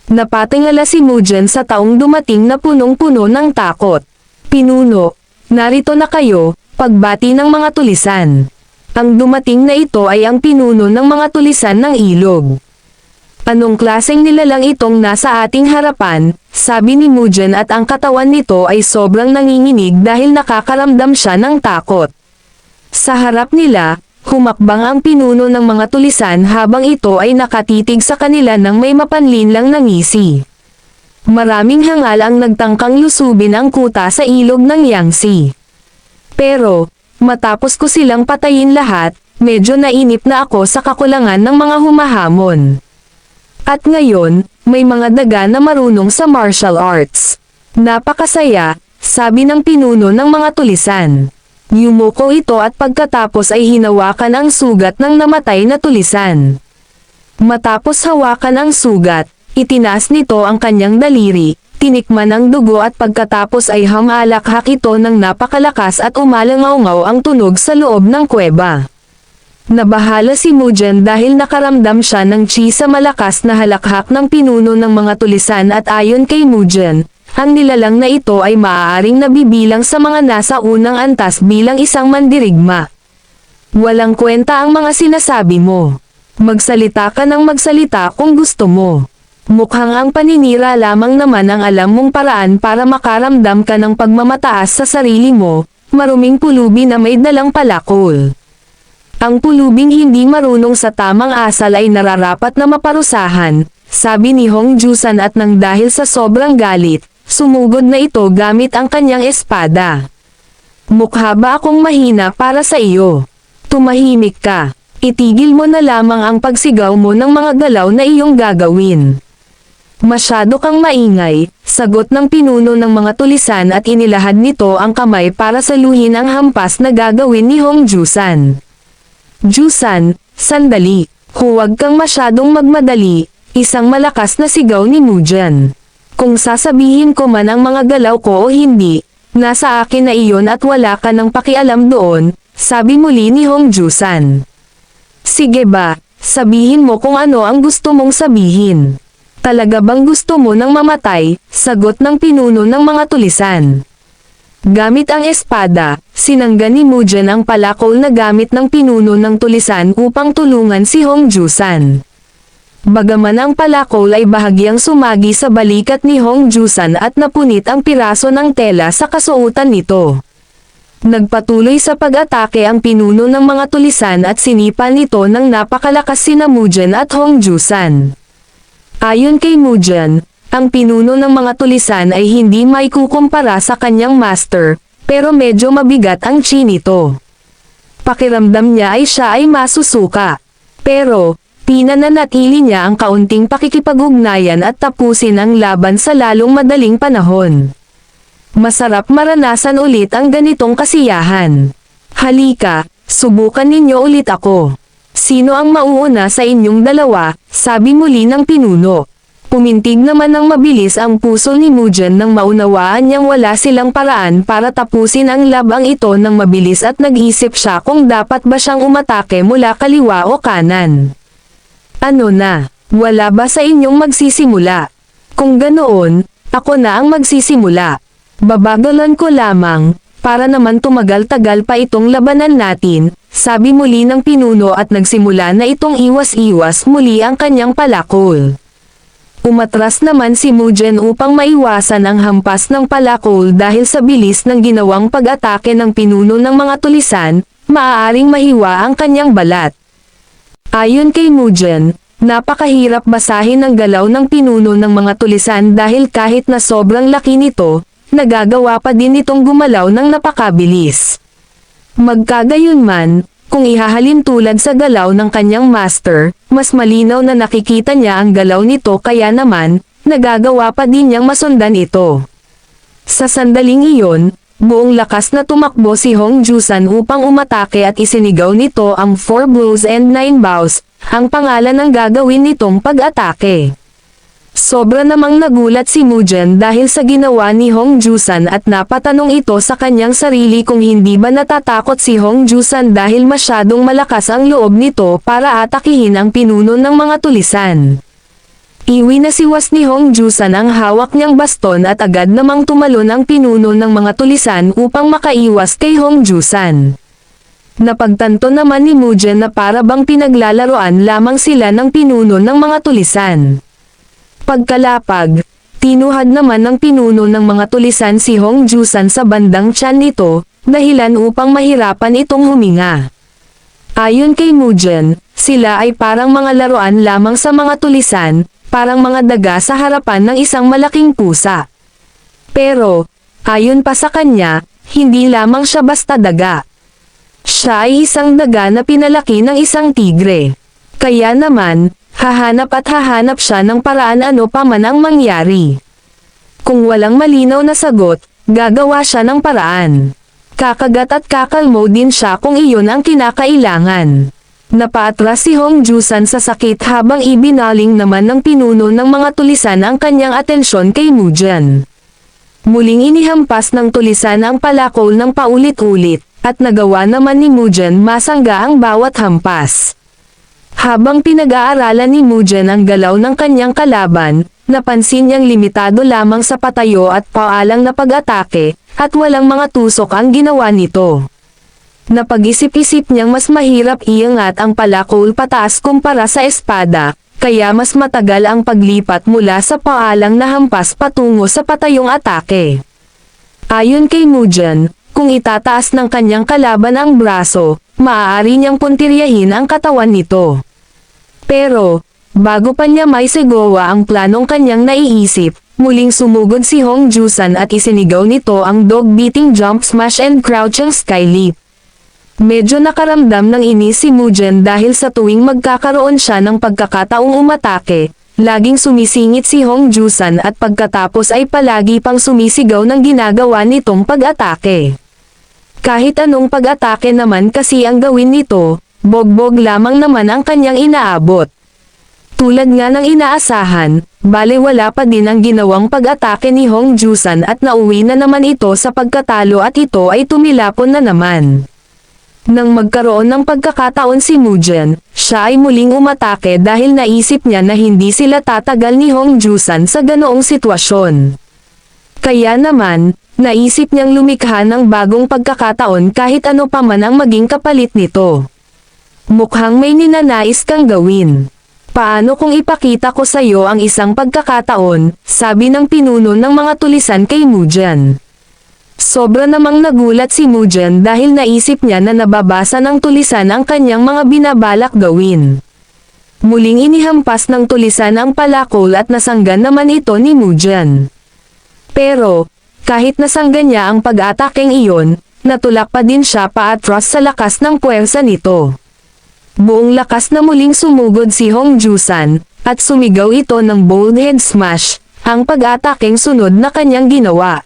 Napatingala si Mujin sa taong dumating na punong-puno ng takot. Pinuno, narito na kayo, pagbati ng mga tulisan. Ang dumating na ito ay ang pinuno ng mga tulisan ng ilog. Anong klaseng nilalang itong nasa ating harapan, sabi ni Mujin at ang katawan nito ay sobrang nanginginig dahil nakakaramdam siya ng takot. Sa harap nila, humakbang ang pinuno ng mga tulisan habang ito ay nakatitig sa kanila ng may mapanlinlang na ngisi. Maraming hangal ang nagtangkang lusubin ang kuta sa ilog ng Yangtze. Pero, matapos ko silang patayin lahat, medyo nainip na ako sa kakulangan ng mga humahamon. At ngayon, may mga daga na marunong sa martial arts. Napakasaya, sabi ng pinuno ng mga tulisan. Yumuko ito at pagkatapos ay hinawakan ang sugat ng namatay na tulisan. Matapos hawakan ang sugat, itinaas nito ang kanyang daliri, tinikman ang dugo at pagkatapos ay hamalakhak ito ng napakalakas at umalangaw ang tunog sa loob ng kuweba. Nabahala si Mujin dahil nakaramdam siya ng chi sa malakas na halakhak ng pinuno ng mga tulisan at ayon kay Mujin, ang nilalang na ito ay maaaring nabibilang sa mga nasa unang antas bilang isang mandirigma. Walang kwenta ang mga sinasabi mo. Magsalita ka ng magsalita kung gusto mo. Mukhang ang paninira lamang naman ang alam mong paraan para makaramdam ka ng pagmamataas sa sarili mo, maruming pulubi na may dalang palakol. Ang pulubing hindi marunong sa tamang asal ay nararapat na maparusahan, sabi ni Hong Jusan at nang dahil sa sobrang galit, sumugod na ito gamit ang kanyang espada. Mukha ba akong mahina para sa iyo? Tumahimik ka. Itigil mo na lamang ang pagsigaw mo ng mga galaw na iyong gagawin. Masyado kang maingay, sagot ng pinuno ng mga tulisan at inilahad nito ang kamay para saluhin ang hampas na gagawin ni Hong Jusan. Jusan, sandali. Huwag kang masyadong magmadali, isang malakas na sigaw ni Mujin. Kung sasabihin ko man ang mga galaw ko o hindi, nasa akin na iyon at wala ka ng pakialam doon, sabi muli ni Hong Jusan. Sige ba, sabihin mo kung ano ang gusto mong sabihin. Talaga bang gusto mo nang mamatay, sagot ng pinuno ng mga tulisan. Gamit ang espada, sinangga ni Mujin ang palakol na gamit ng pinuno ng tulisan upang tulungan si Hong Jusan. Bagaman ang palakol ay bahagyang sumagi sa balikat ni Hong Jusan at napunit ang piraso ng tela sa kasuotan nito. Nagpatuloy sa pag-atake ang pinuno ng mga tulisan at sinipa nito ng napakalakas sina Mujin at Hong Jusan. Ayon kay Mujin, ang pinuno ng mga tulisan ay hindi maikukumpara sa kanyang master, pero medyo mabigat ang chi nito. Pakiramdam niya ay siya ay masusuka. Pero, pinananatili niya ang kaunting pakikipag-ugnayan at tapusin ang laban sa lalong madaling panahon. Masarap maranasan ulit ang ganitong kasiyahan. Halika, subukan ninyo ulit ako. Sino ang mauuna sa inyong dalawa, sabi muli ng pinuno. Pumintig naman ng mabilis ang puso ni Mugen nang maunawaan niyang wala silang paraan para tapusin ang labang ito nang mabilis at nag-isip siya kung dapat ba siyang umatake mula kaliwa o kanan. Ano na, wala ba sa inyong magsisimula? Kung ganoon, ako na ang magsisimula. Babagalan ko lamang, para naman tumagal-tagal pa itong labanan natin, sabi muli ng pinuno at nagsimula na itong iwas-iwas muli ang kanyang palakol. Umatras naman si Mugen upang maiwasan ang hampas ng palakol dahil sa bilis ng ginawang pag-atake ng pinuno ng mga tulisan, maaaring mahiwa ang kanyang balat. Ayon kay Mugen, napakahirap basahin ang galaw ng pinuno ng mga tulisan dahil kahit na sobrang laki nito, nagagawa pa din itong gumalaw ng napakabilis. Magkagayunman, kung ihahalin tulad sa galaw ng kanyang master, mas malinaw na nakikita niya ang galaw nito kaya naman, nagagawa pa din niyang masundan ito. Sa sandaling iyon, buong lakas na tumakbo si Hong Jusan upang umatake at isinigaw nito ang 4 blows and 9 bows, ang pangalan ng gagawin nitong pag-atake. Sobra namang nagulat si Mugen dahil sa ginawa ni Hong Jusan at napatanong ito sa kanyang sarili kung hindi ba natatakot si Hong Jusan dahil masyadong malakas ang loob nito para atakihin ang pinuno ng mga tulisan. Iwinasiwas ni Hong Jusan ang hawak niyang baston at agad namang tumalon ang pinuno ng mga tulisan upang makaiwas kay Hong Jusan. Napagtanto naman ni Mugen na para bang pinaglalaroan lamang sila ng pinuno ng mga tulisan. Pagkalapag, tinuhad naman ng pinuno ng mga tulisan si Hong Jusan sa bandang tiyan nito, dahilan upang mahirapan itong huminga. Ayon kay Mugen, sila ay parang mga laruan lamang sa mga tulisan, parang mga daga sa harapan ng isang malaking pusa. Pero, ayon pa sa kanya, hindi lamang siya basta daga. Siya ay isang daga na pinalaki ng isang tigre. Kaya naman, hahanap at hahanap siya ng paraan ano pa man ang mangyari. Kung walang malinaw na sagot, gagawa siya ng paraan. Kakagat at kakalmo din siya kung iyon ang kinakailangan. Napaatras si Hong Jusan sa sakit habang ibinaling naman ng pinuno ng mga tulisan ang kanyang atensyon kay Mugen. Muling inihampas ng tulisan ang palakol ng paulit-ulit, at nagawa naman ni Mugen masangga ang bawat hampas. Habang pinag-aaralan ni Mugen ang galaw ng kanyang kalaban, napansin niyang limitado lamang sa patayo at paalang na pag-atake, at walang mga tusok ang ginawa nito. Napag-isip-isip niyang mas mahirap iangat ang palakol pataas kumpara sa espada, kaya mas matagal ang paglipat mula sa paalang na hampas patungo sa patayong atake. Ayon kay Mugen, kung itataas ng kanyang kalaban ang braso, maaari niyang puntiryahin ang katawan nito. Pero, bago pa niya may sigawa ang planong kanyang naiisip, muling sumugod si Hong Jusan at isinigaw nito ang dog-beating jump smash and crouching sky leap. Medyo nakaramdam ng inis si Mugen dahil sa tuwing magkakaroon siya ng pagkakataong umatake, laging sumisingit si Hong Jusan at pagkatapos ay palagi pang sumisigaw ng ginagawa nitong pag-atake. Kahit anong pag-atake naman kasi ang gawin nito, bogbog lamang naman ang kanyang inaabot. Tulad nga ng inaasahan, balewala pa din ang ginawang pag-atake ni Hong Jusan at nauwi na naman ito sa pagkatalo at ito ay tumilapon na naman. Nang magkaroon ng pagkakataon si Mugen, siya ay muling umatake dahil naisip niya na hindi sila tatagal ni Hong Jusan sa ganoong sitwasyon. Kaya naman, naisip niyang lumikha ng bagong pagkakataon kahit ano pa man ang maging kapalit nito. Mukhang may ninanais kang gawin. Paano kung ipakita ko sa iyo ang isang pagkakataon, sabi ng pinuno ng mga tulisan kay Mugen. Sobra namang nagulat si Mugen dahil naisip niya na nababasa ng tulisan ang kanyang mga binabalak gawin. Muling inihampas ng tulisan ang palakol at nasanggan naman ito ni Mugen. Pero, kahit nasanggan niya ang pag-atakeng iyon, natulak pa din siya paatras sa lakas ng puwersa nito. Buong lakas na muling sumugod si Hong Jusan, at sumigaw ito ng bold head smash, ang pag-ataking sunod na kanyang ginawa.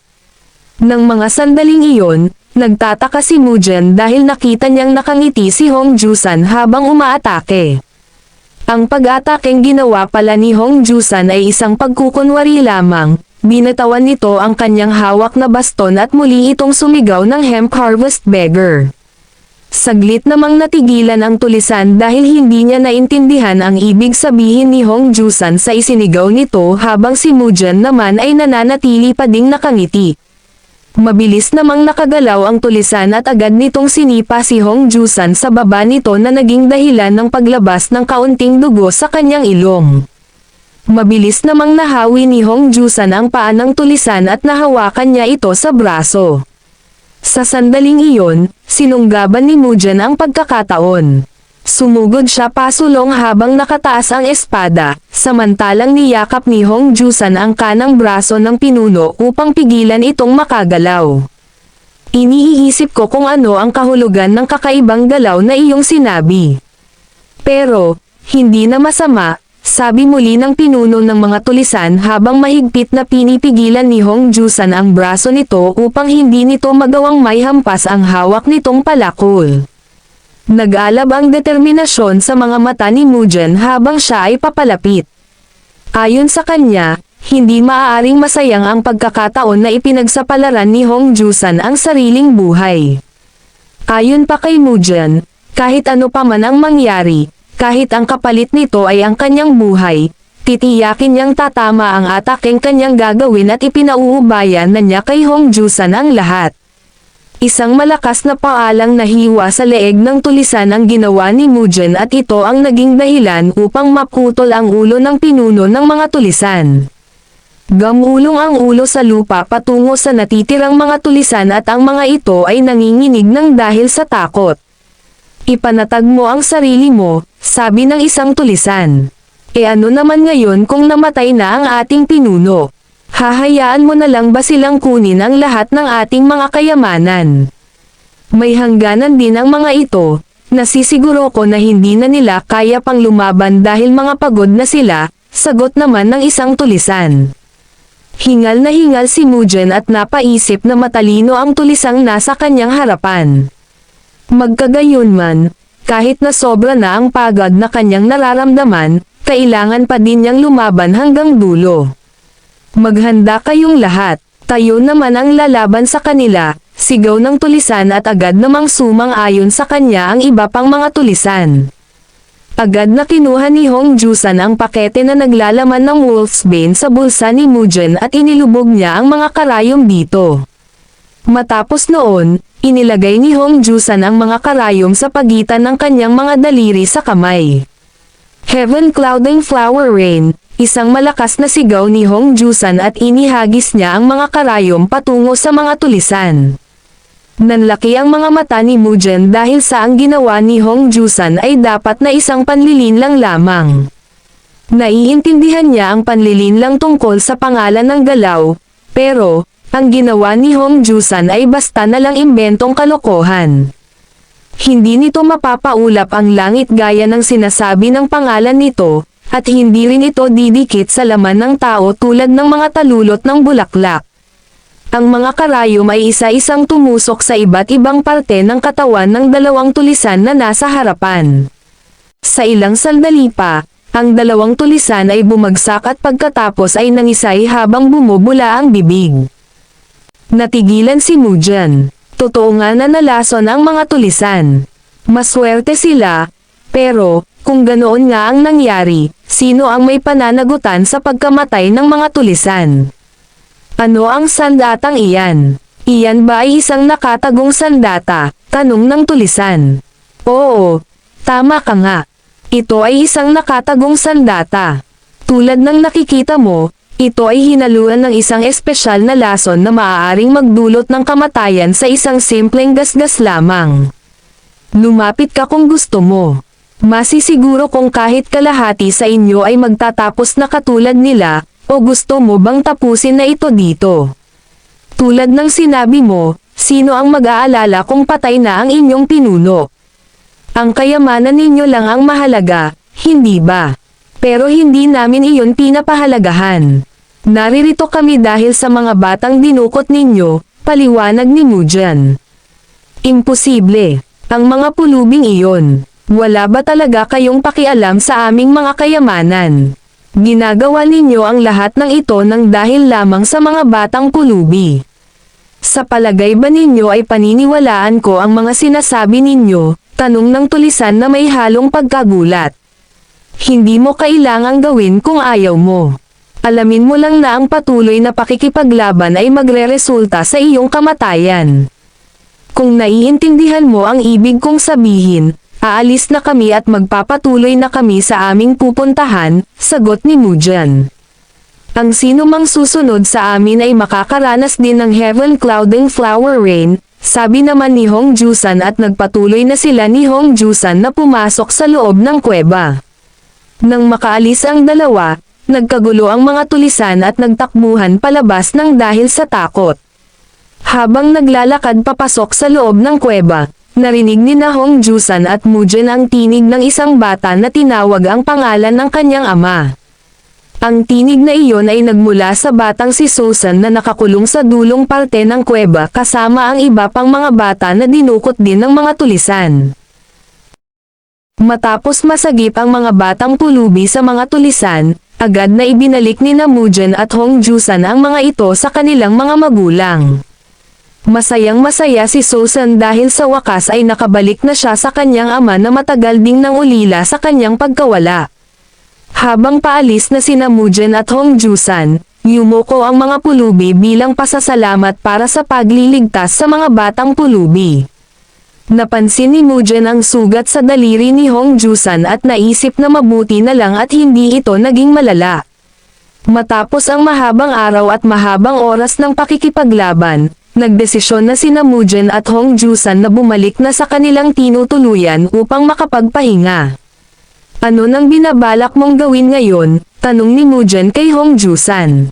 Nang mga sandaling iyon, nagtataka si Mugen dahil nakita niyang nakangiti si Hong Jusan habang umaatake. Ang pag-ataking ginawa pala ni Hong Jusan ay isang pagkukunwari lamang, binatawan nito ang kanyang hawak na baston at muli itong sumigaw ng Hemp Harvest Beggar. Saglit namang natigilan ang tulisan dahil hindi niya naintindihan ang ibig sabihin ni Hong Jusan sa isinigaw nito habang si Mugen naman ay nananatili pa ding nakangiti. Mabilis namang nakagalaw ang tulisan at agad nitong sinipa si Hong Jusan sa baba nito na naging dahilan ng paglabas ng kaunting dugo sa kanyang ilong. Mabilis namang nahawi ni Hong Jusan ang paa ng tulisan at nahawakan niya ito sa braso. Sa sandaling iyon, sinunggaban ni Mugen ang pagkakataon. Sumugod siya pasulong habang nakataas ang espada, samantalang niyakap ni Hong Jusan ang kanang braso ng pinuno upang pigilan itong makagalaw. Iniisip ko kung ano ang kahulugan ng kakaibang galaw na iyong sinabi. Pero, hindi na masama, sabi muli ng pinuno ng mga tulisan habang mahigpit na pinipigilan ni Hong Jusan ang braso nito upang hindi nito magawang may hampas ang hawak nitong palakol. Nag-alab ang determinasyon sa mga mata ni Mugen habang siya ay papalapit. Ayon sa kanya, hindi maaaring masayang ang pagkakataon na ipinagsapalaran ni Hong Jusan ang sariling buhay. Ayon pa kay Mugen, kahit ano pa man ang mangyari, kahit ang kapalit nito ay ang kanyang buhay, titiyakin niyang tatama ang ataking kanyang gagawin at ipinauubayan na niya kay Hong Jusan ang lahat. Isang malakas na paalang nahiwa sa leeg ng tulisan ang ginawa ni Mugen at ito ang naging dahilan upang maputol ang ulo ng pinuno ng mga tulisan. Gamulong ang ulo sa lupa patungo sa natitirang mga tulisan at ang mga ito ay nanginginig ng dahil sa takot. Ipanatag mo ang sarili mo, sabi ng isang tulisan. E ano naman ngayon kung namatay na ang ating pinuno? Hahayaan mo na lang ba silang kunin ang lahat ng ating mga kayamanan? May hangganan din ang mga ito, nasisiguro ko na hindi na nila kaya pang lumaban dahil mga pagod na sila, sagot naman ng isang tulisan. Hingal na hingal si Mugen at napaisip na matalino ang tulisang nasa kanyang harapan. Magkagayunman, kahit na sobra na ang pagod na kanyang nararamdaman, kailangan pa din niyang lumaban hanggang dulo. Maghanda kayong lahat, tayo naman ang lalaban sa kanila, sigaw ng tulisan at agad namang sumang-ayon sa kanya ang iba pang mga tulisan. Agad na kinuha ni Hong Jusan ang pakete na naglalaman ng Wolfsbane sa bulsa ni Mugen at inilubog niya ang mga karayom dito. Matapos noon, inilagay ni Hong Jusan ang mga karayom sa pagitan ng kanyang mga daliri sa kamay. Heaven Clouding Flower Rain, isang malakas na sigaw ni Hong Jusan at inihagis niya ang mga karayom patungo sa mga tulisan. Nanlaki ang mga mata ni Mugen dahil sa ang ginawa ni Hong Jusan ay dapat na isang panlilinlang lamang. Naiintindihan niya ang panlilinlang tungkol sa pangalan ng galaw, pero, ang ginawa ni Hong Jusan ay basta na lang imbentong kalokohan. Hindi nito mapapaulap ang langit gaya ng sinasabi ng pangalan nito, at hindi rin ito didikit sa laman ng tao tulad ng mga talulot ng bulaklak. Ang mga karayom ay isa-isang tumusok sa iba't ibang parte ng katawan ng dalawang tulisan na nasa harapan. Sa ilang sandali pa, ang dalawang tulisan ay bumagsak at pagkatapos ay nangisay habang bumubula ang bibig. Natigilan si Mugen. Totoo nga na nalason ang mga tulisan. Maswerte sila, pero, kung ganoon nga ang nangyari, sino ang may pananagutan sa pagkamatay ng mga tulisan? Ano ang sandatang iyan? Iyan ba ay isang nakatagong sandata? Tanong ng tulisan. Oo, tama ka nga. Ito ay isang nakatagong sandata. Tulad ng nakikita mo, ito ay hinaluan ng isang espesyal na lason na maaaring magdulot ng kamatayan sa isang simpleng gasgas lamang. Lumapit ka kung gusto mo. Masisiguro kung kahit kalahati sa inyo ay magtatapos na katulad nila, o gusto mo bang tapusin na ito dito? Tulad ng sinabi mo, Sino ang mag-aalala kung patay na ang inyong pinuno? Ang kayamanan ninyo lang ang mahalaga, hindi ba? Pero hindi namin iyon pinapahalagahan. Naririto kami dahil sa mga batang dinukot ninyo, paliwanag ni Mujan. Imposible. Ang mga pulubing iyon. Wala ba talaga kayong pakialam sa aming mga kayamanan? Ginagawa ninyo ang lahat ng ito nang dahil lamang sa mga batang pulubi. Sa palagay ba ninyo ay paniniwalaan ko ang mga sinasabi ninyo? Tanong ng tulisan na may halong pagkagulat. Hindi mo kailangang gawin kung ayaw mo. Alamin mo lang na ang patuloy na pakikipaglaban ay magreresulta sa iyong kamatayan. Kung naiintindihan mo ang ibig kong sabihin, aalis na kami at magpapatuloy na kami sa aming pupuntahan, sagot ni Mujan. Ang sino mang susunod sa amin ay makakaranas din ng heaven clouding flower rain, sabi naman ni Hong Jusan at nagpatuloy na sila ni Hong Jusan na pumasok sa loob ng kuweba. Nang makaalis ang dalawa, nagkagulo ang mga tulisan at nagtakbuhan palabas ng dahil sa takot. Habang naglalakad papasok sa loob ng kuweba, narinig ni na Hong Jusan at Mujan ang tinig ng isang bata na tinawag ang pangalan ng kanyang ama. Ang tinig na iyon ay nagmula sa batang si Susan na nakakulong sa dulong parte ng kuweba kasama ang iba pang mga bata na dinukot din ng mga tulisan. Matapos masagip ang mga batang pulubi sa mga tulisan, agad na ibinalik ni Mujan at Hong Jusan ang mga ito sa kanilang mga magulang. Masayang-masaya si Susan dahil sa wakas ay nakabalik na siya sa kanyang ama na matagal ding nang ulila sa kanyang pagkawala. Habang paalis na sina Mujan at Hong Jusan, yumuko ang mga pulubi bilang pasasalamat para sa pagliligtas sa mga batang pulubi. Napansin ni Mujan ang sugat sa daliri ni Hong Jusan at naisip na mabuti na lang at hindi ito naging malala. Matapos ang mahabang araw at mahabang oras ng pakikipaglaban, nagdesisyon na sina Mujan at Hong Jusan na bumalik na sa kanilang tinutuluyan upang makapagpahinga. Ano nang binabalak mong gawin ngayon? Tanong ni Mujan kay Hong Jusan.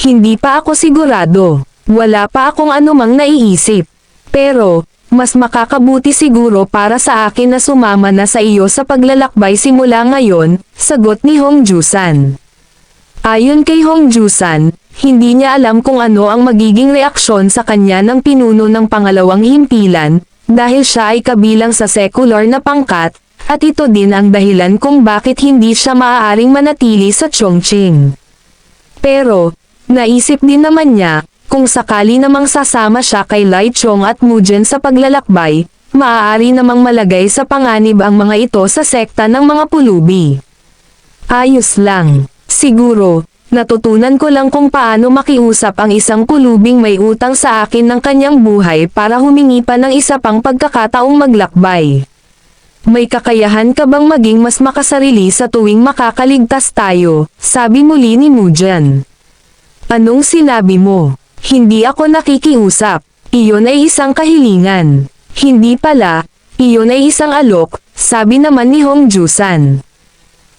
Hindi pa ako sigurado. Wala pa akong anumang naiisip. Pero, mas makakabuti siguro para sa akin na sumama na sa iyo sa paglalakbay simula ngayon, sagot ni Hong Jusan. Ayon kay Hong Jusan, hindi niya alam kung ano ang magiging reaksyon sa kanya ng pinuno ng pangalawang himpilan, dahil siya ay kabilang sa secular na pangkat, at ito din ang dahilan kung bakit hindi siya maaaring manatili sa Chongqing. Pero, naisip din naman niya, kung sakali namang sasama siya kay Lai Chong at Mujan sa paglalakbay, maaari namang malagay sa panganib ang mga ito sa sekta ng mga pulubi. Ayos lang. Siguro, natutunan ko lang kung paano makiusap ang isang pulubing may utang sa akin ng kanyang buhay para humingi pa ng isa pang pagkakataong maglakbay. May kakayahan ka bang maging mas makasarili sa tuwing makakaligtas tayo, sabi muli ni Mujan. Anong sinabi mo? Hindi ako nakikiusap. Iyon ay isang kahilingan. Hindi pala, iyon ay isang alok, sabi naman ni Hong Jusan.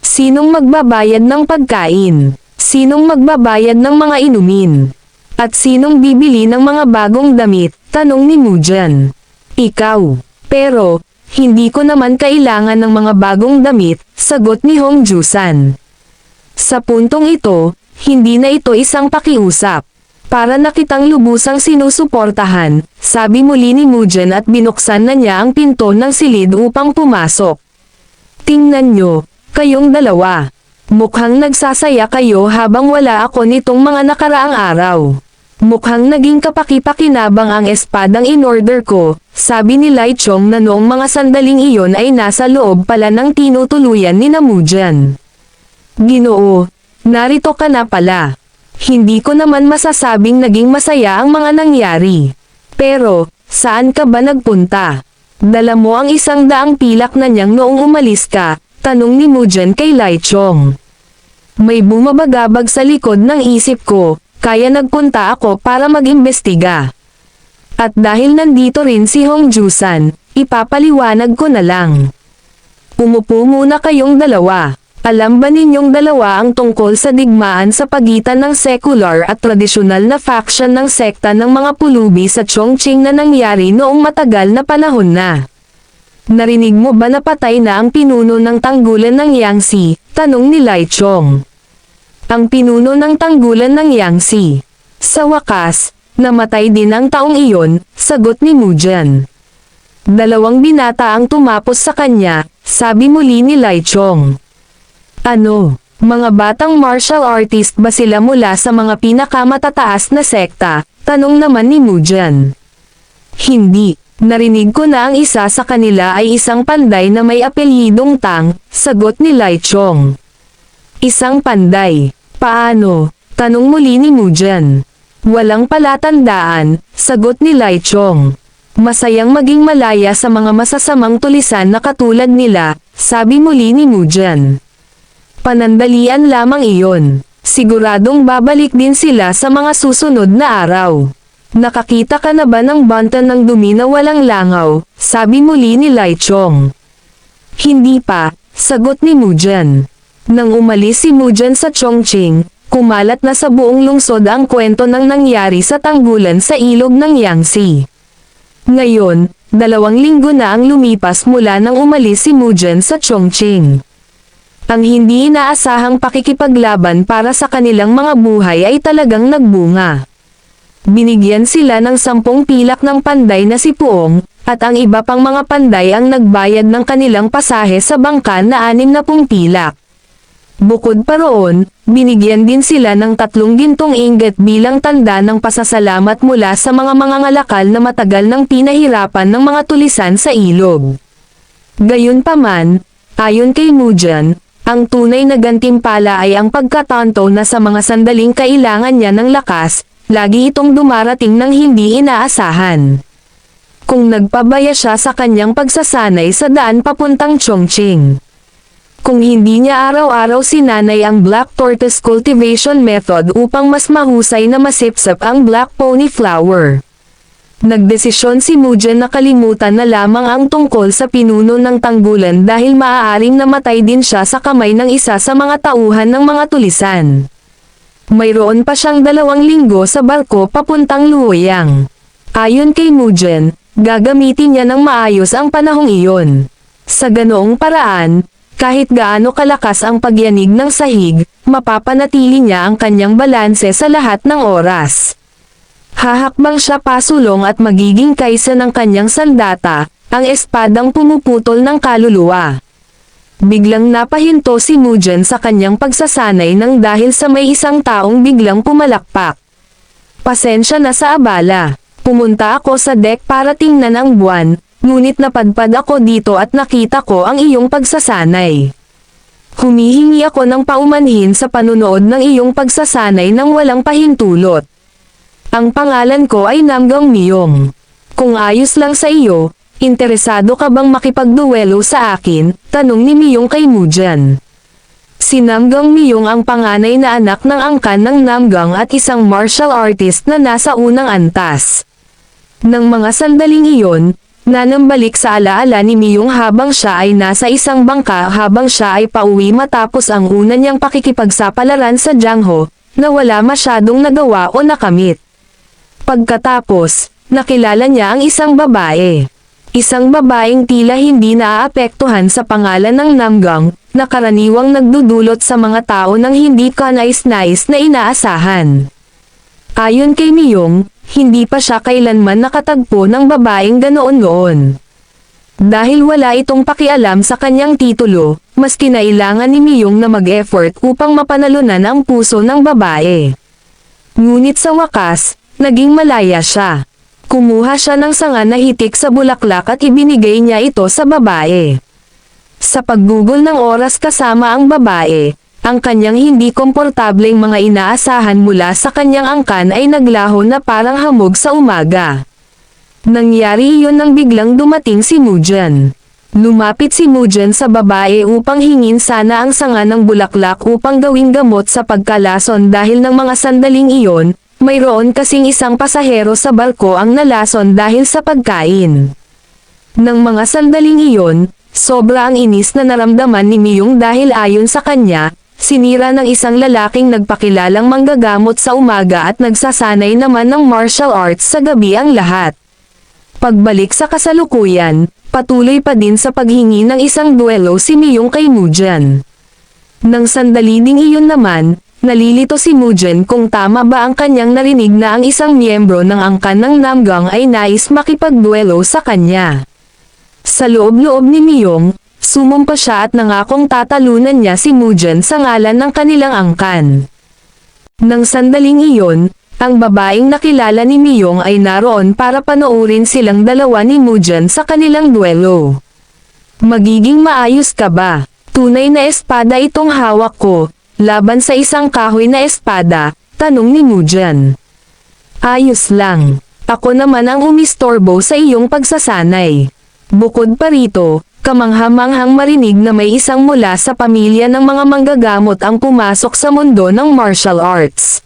Sinong magbabayad ng pagkain? Sinong magbabayad ng mga inumin? At sinong bibili ng mga bagong damit? Tanong ni Mujan. Ikaw. Pero, hindi ko naman kailangan ng mga bagong damit, sagot ni Hong Jusan. Sa puntong ito, hindi na ito isang pakiusap. Para na kitang lubusang sinusuportahan, sabi muli ni Mujan at binuksan na niya ang pinto ng silid upang pumasok. Tingnan nyo, kayong dalawa. Mukhang nagsasaya kayo habang wala ako nitong mga nakaraang araw. Mukhang naging kapaki-pakinabang ang espadang in-order ko, sabi ni Lai Chong na noong mga sandaling iyon ay nasa loob pala ng tinutuluyan ni Mujan. Ginoo, narito ka na pala. Hindi ko naman masasabing naging masaya ang mga nangyari. Pero, saan ka ba nagpunta? Dala mo ang 100 pilak na niyang noong umalis ka, tanong ni Mujan kay Lai Chong. May bumabagabag sa likod ng isip ko, kaya nagpunta ako para mag-imbestiga. At dahil nandito rin si Hong Jusan, ipapaliwanag ko na lang. Umupo muna kayong dalawa. Alam ba ninyong dalawa ang tungkol sa digmaan sa pagitan ng secular at tradisyonal na faction ng sekta ng mga pulubi sa Chongqing na nangyari noong matagal na panahon na? Narinig mo ba na patay na ang pinuno ng tanggulan ng Yangtze? Tanong ni Lai Chong. Ang pinuno ng tanggulan ng Yangtze. Sa wakas, namatay din ang taong iyon, sagot ni Mujan. 2 binata ang tumapos sa kanya, sabi muli ni Lai Chong. Ano, mga batang martial artist ba sila mula sa mga pinakamatataas na sekta? Tanong naman ni Mujan. Hindi, narinig ko na ang isa sa kanila ay isang panday na may apelyidong Tang, sagot ni Lai Chong. Isang panday, paano? Tanong muli ni Mujan. Walang palatandaan, sagot ni Lai Chong. Masayang maging malaya sa mga masasamang tulisan na katulad nila, sabi muli ni Mujan. Panandalian lamang iyon. Siguradong babalik din sila sa mga susunod na araw. Nakakita ka na ba ng banta ng dumi na walang langaw? Sabi muli ni Lai Chong. Hindi pa, sagot ni Mujan. Nang umalis si Mujan sa Chongqing, kumalat na sa buong lungsod ang kwento ng nangyari sa tanggulan sa ilog ng Yangtze. Ngayon, 2 linggo na ang lumipas mula nang umalis si Mujan sa Chongqing. Ang hindi inaasahang pakikipaglaban para sa kanilang mga buhay ay talagang nagbunga. Binigyan sila ng 10 pilak ng panday na si Puong, at ang iba pang mga panday ang nagbayad ng kanilang pasahe sa bangka na 60 pilak. Bukod pa roon, binigyan din sila ng 3 gintong inggit bilang tanda ng pasasalamat mula sa mga mangangalakal na matagal nang pinahirapan ng mga tulisan sa ilog. Gayunpaman, ayon kay Mujan, ang tunay na gantimpala ay ang pagkatanto na sa mga sandaling kailangan niya ng lakas, lagi itong dumarating ng hindi inaasahan. Kung nagpabaya siya sa kanyang pagsasanay sa daan papuntang Chongqing. Kung hindi niya araw-araw sinanay ang Black Tortoise Cultivation Method upang mas mahusay na masipsap ang Black Pony Flower. Nagdesisyon si Mujan na kalimutan na lamang ang tungkol sa pinuno ng tanggulan dahil maaaring namatay din siya sa kamay ng isa sa mga tauhan ng mga tulisan. Mayroon pa siyang 2 linggo sa barko papuntang Luoyang. Ayon kay Mujan, gagamitin niya ng maayos ang panahong iyon. Sa ganoong paraan, kahit gaano kalakas ang pagyanig ng sahig, mapapanatili niya ang kanyang balanse sa lahat ng oras. Hahakbang siya pasulong at magiging kaisa ng kanyang sandata, ang espadang pumuputol ng kaluluwa. Biglang napahinto si Mujan sa kanyang pagsasanay nang dahil sa may isang taong biglang pumalakpak. Pasensya na sa abala. Pumunta ako sa deck para tingnan ang buwan, ngunit napadpad ako dito at nakita ko ang iyong pagsasanay. Humihingi ako ng paumanhin sa panunood ng iyong pagsasanay nang walang pahintulot. Ang pangalan ko ay Namgang Miyong. Kung ayos lang sa iyo, interesado ka bang makipagduwelo sa akin? Tanong ni Miyong kay Mujan. Si Namgang Miyong ang panganay na anak ng angkan ng Namgang at isang martial artist na nasa unang antas. Nang mga sandaling iyon, nanambalik sa alaala ni Miyong habang siya ay nasa isang bangka habang siya ay pauwi matapos ang una niyang pakikipagsapalaran sa Jiangho, na wala masyadong nagawa o nakamit. Pagkatapos, nakilala niya ang isang babae. Isang babaeng tila hindi naaapektuhan sa pangalan ng Namgang, na karaniwang nagdudulot sa mga tao ng hindi kanais-nais na inaasahan. Ayon kay Miyong, hindi pa siya kailanman nakatagpo ng babaeng ganoon noon. Dahil wala itong pakialam sa kanyang titulo, mas kinailangan ni Miyong na mag-effort upang mapanalunan ang puso ng babae. Ngunit sa wakas, naging malaya siya. Kumuha siya ng sanga na hitik sa bulaklak at ibinigay niya ito sa babae. Sa paggugol ng oras kasama ang babae, ang kanyang hindi komportableng mga inaasahan mula sa kanyang angkan ay naglaho na parang hamog sa umaga. Nangyari iyon nang biglang dumating si Mujan. Lumapit si Mujan sa babae upang hingin sana ang sanga ng bulaklak upang gawing gamot sa pagkalason dahil ng mga sandaling iyon, mayroon kasing isang pasahero sa barko ang nalason dahil sa pagkain. Nang mga sandaling iyon, sobra ang inis na naramdaman ni Miyong dahil ayon sa kanya, sinira ng isang lalaking nagpakilalang manggagamot sa umaga at nagsasanay naman ng martial arts sa gabi ang lahat. Pagbalik sa kasalukuyan, patuloy pa din sa paghingi ng isang duelo si Miyong kay Mujan. Nang sandali ding iyon naman, nalilito si Mujan kung tama ba ang kanyang narinig na ang isang miyembro ng angkan ng Namgang ay nais makipagduelo sa kanya. Sa loob-loob ni Miyong, sumumpa siya at nangakong tatalunan niya si Mujan sa ngalan ng kanilang angkan. Nang sandaling iyon, ang babaeng nakilala ni Miyong ay naroon para panoorin silang dalawa ni Mujan sa kanilang duelo. Magiging maayos ka ba? Tunay na espada itong hawak ko, laban sa isang kahoy na espada, tanong ni Mujan. Ayos lang. Ako naman ang umistorbo sa iyong pagsasanay. Bukod pa rito, kamangha-manghang marinig na may isang mula sa pamilya ng mga manggagamot ang pumasok sa mundo ng martial arts.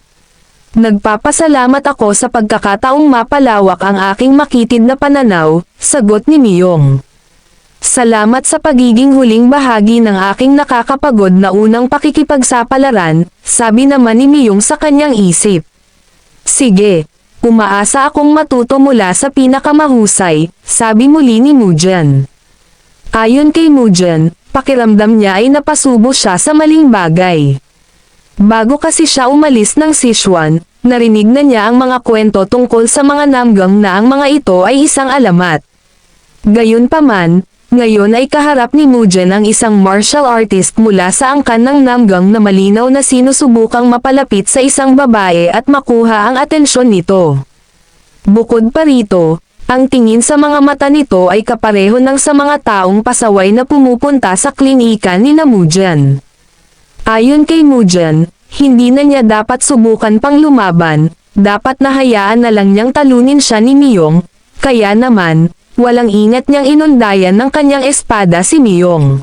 Nagpapasalamat ako sa pagkakataong mapalawak ang aking makitid na pananaw, sagot ni Miyong. Salamat sa pagiging huling bahagi ng aking nakakapagod na unang pakikipagsapalaran, sabi naman ni Miyong sa kanyang isip. Sige. Umaasa akong matuto mula sa pinakamahusay, sabi muli ni Mujan. Ayon kay Mujan, pakiramdam niya ay napasubo siya sa maling bagay. Bago kasi siya umalis ng Sichuan, narinig na niya ang mga kwento tungkol sa mga Namgang na ang mga ito ay isang alamat. Gayunpaman, ngayon ay kaharap ni Mujan ang isang martial artist mula sa angkan ng Namgang na malinaw na sinusubukang mapalapit sa isang babae at makuha ang atensyon nito. Bukod pa rito, ang tingin sa mga mata nito ay kapareho ng sa mga taong pasaway na pumupunta sa klinika ni Mujan. Ayon kay Mujan, hindi na niya dapat subukan pang lumaban, dapat na hayaan na lang niyang talunin siya ni Miyong, kaya naman, walang ingat niyang inundayan ng kanyang espada si Miyong.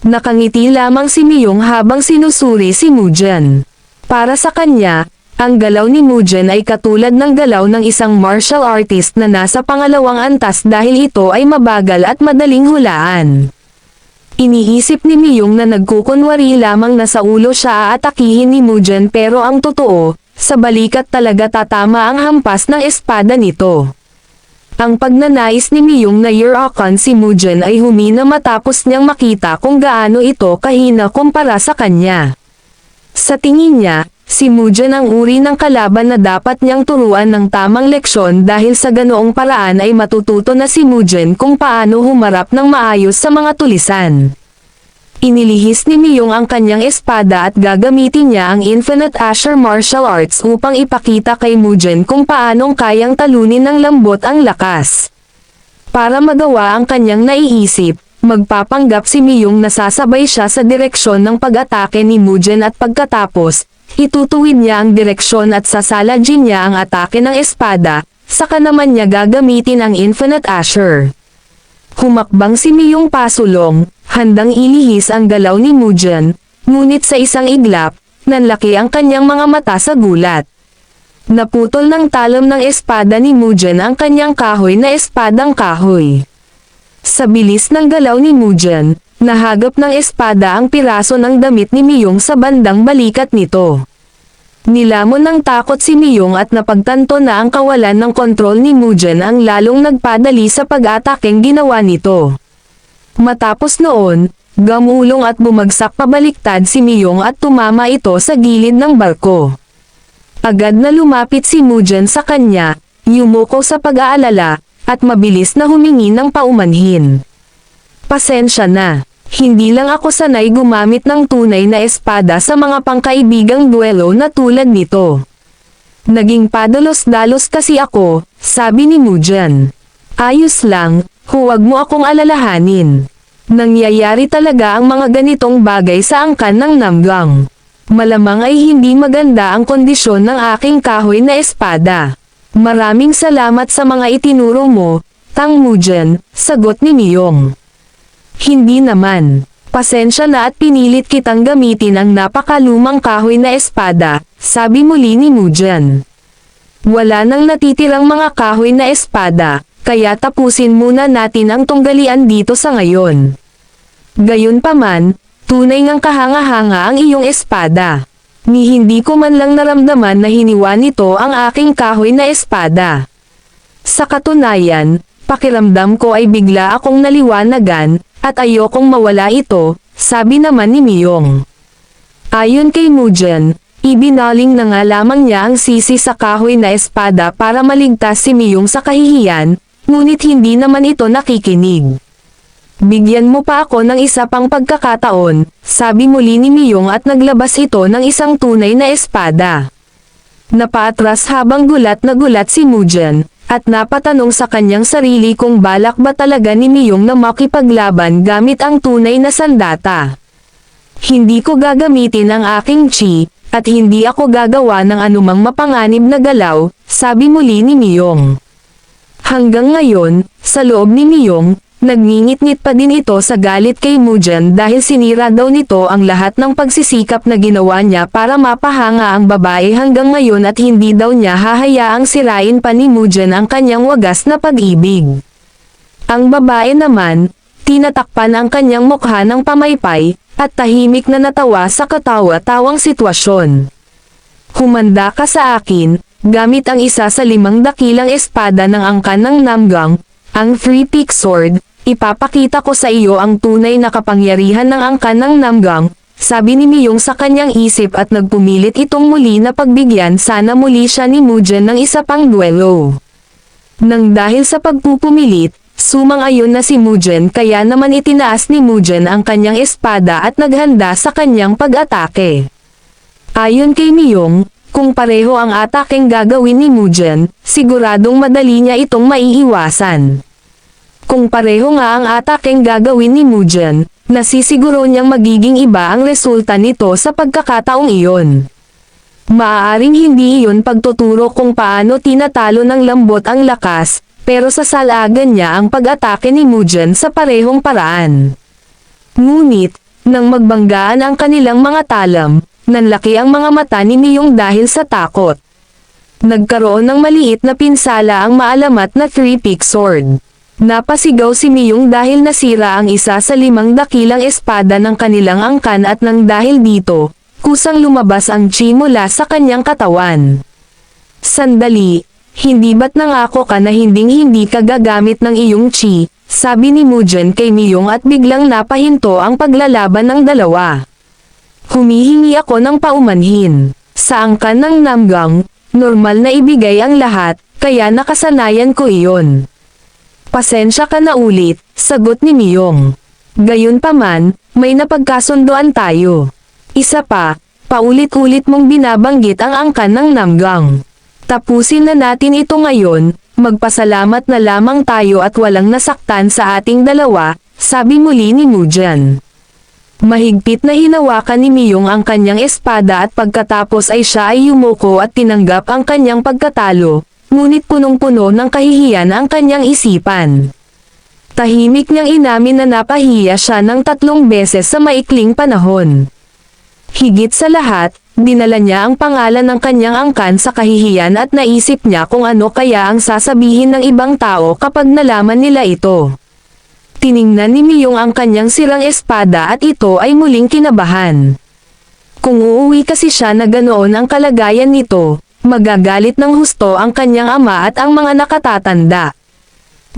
Nakangiti lamang si Miyong habang sinusuri si Mujan. Para sa kanya, ang galaw ni Mujan ay katulad ng galaw ng isang martial artist na nasa pangalawang antas dahil ito ay mabagal at madaling hulaan. Iniisip ni Miyong na nagkukunwari lamang na sa ulo siya aatakihin ni Mujan pero ang totoo, sa balikat talaga tatama ang hampas ng espada nito. Ang pagnanais ni Miyong na yurakan si Mujan ay humina matapos niyang makita kung gaano ito kahina kumpara sa kanya. Sa tingin niya, si Mujan ang uri ng kalaban na dapat niyang turuan ng tamang leksyon dahil sa ganoong paraan ay matututo na si Mujan kung paano humarap ng maayos sa mga tulisan. Inilihis ni Miyong ang kanyang espada at gagamitin niya ang Infinite Asher Martial Arts upang ipakita kay Mujan kung paanong kayang talunin ng lambot ang lakas. Para magawa ang kanyang naiisip, magpapanggap si Miyong na sasabay siya sa direksyon ng pag-atake ni Mujan at pagkatapos, itutuwid niya ang direksyon at sasaladjin niya ang atake ng espada, saka naman niya gagamitin ang Infinite Asher. Humakbang si Miyong pasulong, handang ilihis ang galaw ni Mujan, ngunit sa isang iglap, nanlaki ang kanyang mga mata sa gulat. Naputol ng talam ng espada ni Mujan ang kanyang kahoy na espadang kahoy. Sa bilis ng galaw ni Mujan, nahagap ng espada ang piraso ng damit ni Miyong sa bandang balikat nito. Nilamon ng takot si Miyong at napagtanto na ang kawalan ng kontrol ni Mujan ang lalong nagpadali sa pag-atakeng ginawa nito. Matapos noon, gamulong at bumagsak pabaliktad si Miyong at tumama ito sa gilid ng barko. Agad na lumapit si Mujan sa kanya, yumuko sa pag-aalala, at mabilis na humingi ng paumanhin. Pasensya na. Hindi lang ako sanay gumamit ng tunay na espada sa mga pangkaibigang duelo na tulad nito. Naging padalos-dalos kasi ako, sabi ni Mujan. Ayos lang, huwag mo akong alalahanin. Nangyayari talaga ang mga ganitong bagay sa angkan ng Namgang. Malamang ay hindi maganda ang kondisyon ng aking kahoy na espada. Maraming salamat sa mga itinuro mo, Tang Mujan, sagot ni Miyong. Hindi naman. Pasensya na at pinilit kitang gamitin ang napakalumang kahoy na espada, sabi muli ni Mujan. Wala nang natitirang mga kahoy na espada, kaya tapusin muna natin ang tunggalian dito sa ngayon. Gayunpaman, tunay ngang kahanga-hanga ang iyong espada. Ni hindi ko man lang naramdaman na hiniwa nito ang aking kahoy na espada. Sa katunayan, pakiramdam ko ay bigla akong naliwanagan, at ayokong mawala ito, sabi naman ni Miyong. Ayon kay Mugen, ibinaling na nga lamang niya ang sisi sa kahoy na espada para maligtas si Miyong sa kahihiyan, ngunit hindi naman ito nakikinig. Bigyan mo pa ako ng isa pang pagkakataon, sabi muli ni Miyong at naglabas ito ng isang tunay na espada. Napaatras habang gulat na gulat si Mugen, at napatanong sa kanyang sarili kung balak ba talaga ni Miyong na makipaglaban gamit ang tunay na sandata. Hindi ko gagamitin ang aking chi, at hindi ako gagawa ng anumang mapanganib na galaw, sabi muli ni Miyong. Hanggang ngayon, sa loob ni Miyong, nagngingit-ngit pa din ito sa galit kay Mugen dahil sinira daw nito ang lahat ng pagsisikap na ginawa niya para mapahanga ang babae hanggang ngayon at hindi daw niya hahayaang sirain pa ni Mugen ang kanyang wagas na pag-ibig. Ang babae naman, tinatakpan ang kanyang mukha ng pamaypay, at tahimik na natawa sa katawa-tawang sitwasyon. Humanda ka sa akin, gamit ang isa sa 5 dakilang espada ng angkan ng Namgang, ang Three-Peak Sword. Ipapakita ko sa iyo ang tunay na kapangyarihan ng angkan ng Namgang, sabi ni Miyong sa kanyang isip at nagpumilit itong muli na pagbigyan sana muli siya ni Mugen ng isa pang duelo. Nang dahil sa pagpupumilit, sumang-ayon na si Mugen kaya naman itinaas ni Mugen ang kanyang espada at naghanda sa kanyang pag-atake. Ayon kay Miyong, kung pareho ang atakeng gagawin ni Mugen, siguradong madali niya itong maiiwasan. Kung pareho nga ang atakeng gagawin ni Mugen, nasisiguro niyang magiging iba ang resulta nito sa pagkakataong iyon. Maaaring hindi iyon pagtuturo kung paano tinatalo ng lambot ang lakas, pero sasalagan niya ang pag-atake ni Mugen sa parehong paraan. Ngunit, nang magbanggaan ang kanilang mga talam, nanlaki ang mga mata ni Miyong dahil sa takot. Nagkaroon ng maliit na pinsala ang maalamat na Three-Peak Sword. Napasigaw si Miyong dahil nasira ang isa sa 5 dakilang espada ng kanilang angkan at nang dahil dito, kusang lumabas ang chi mula sa kanyang katawan. Sandali, hindi ba't nangako ka na hinding-hindi ka gagamit ng iyong chi, sabi ni Mugen kay Miyong at biglang napahinto ang paglalaban ng dalawa. Humihingi ako ng paumanhin. Sa angkan ng Namgang, normal na ibigay ang lahat, kaya nakasanayan ko iyon. Pasensya ka na ulit, sagot ni Miyong. Gayunpaman, may napagkasunduan tayo. Isa pa, paulit-ulit mong binabanggit ang angkan ng Namgang. Tapusin na natin ito ngayon, magpasalamat na lamang tayo at walang nasaktan sa ating dalawa, sabi muli ni Mugen. Mahigpit na hinawakan ni Miyong ang kanyang espada at pagkatapos ay siya ay yumuko at tinanggap ang kanyang pagkatalo. Ngunit punong-puno ng kahihiyan ang kanyang isipan. Tahimik niyang inamin na napahiya siya ng 3 beses sa maikling panahon. Higit sa lahat, dinala niya ang pangalan ng kanyang angkan sa kahihiyan at naisip niya kung ano kaya ang sasabihin ng ibang tao kapag nalaman nila ito. Tiningnan ni Miyong ang kanyang sirang espada at ito ay muling kinabahan. Kung uuwi kasi siya na ganoon ang kalagayan nito, magagalit ng husto ang kanyang ama at ang mga nakatatanda.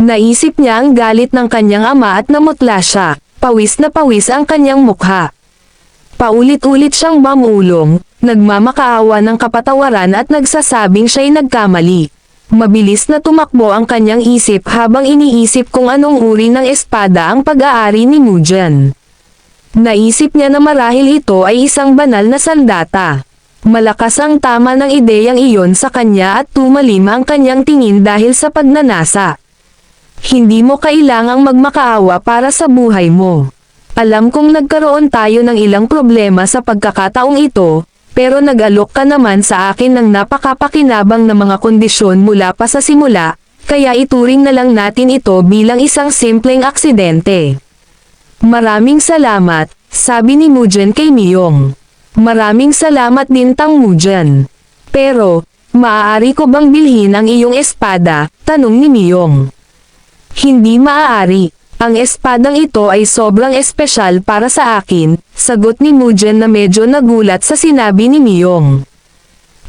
Naisip niya ang galit ng kanyang ama at namutla siya, pawis na pawis ang kanyang mukha. Paulit-ulit siyang mamulong, nagmamakaawa ng kapatawaran at nagsasabing siya'y nagkamali. Mabilis na tumakbo ang kanyang isip habang iniisip kung anong uri ng espada ang pag-aari ni Mugen. Naisip niya na marahil ito ay isang banal na sandata. Malakas ang tama ng ideyang iyon sa kanya at tumalim ang kanyang tingin dahil sa pagnanasa. Hindi mo kailangang magmakaawa para sa buhay mo. Alam kong nagkaroon tayo ng ilang problema sa pagkakataong ito, pero nag-alok ka naman sa akin ng napakapakinabang na mga kondisyon mula pa sa simula, kaya ituring na lang natin ito bilang isang simpleng aksidente. Maraming salamat, sabi ni Mugen kay Miyong. Maraming salamat din Tang Mugen. Pero, maaari ko bang bilhin ang iyong espada? Tanong ni Miyong. Hindi maaari. Ang espadang ito ay sobrang espesyal para sa akin, sagot ni Mugen na medyo nagulat sa sinabi ni Miyong.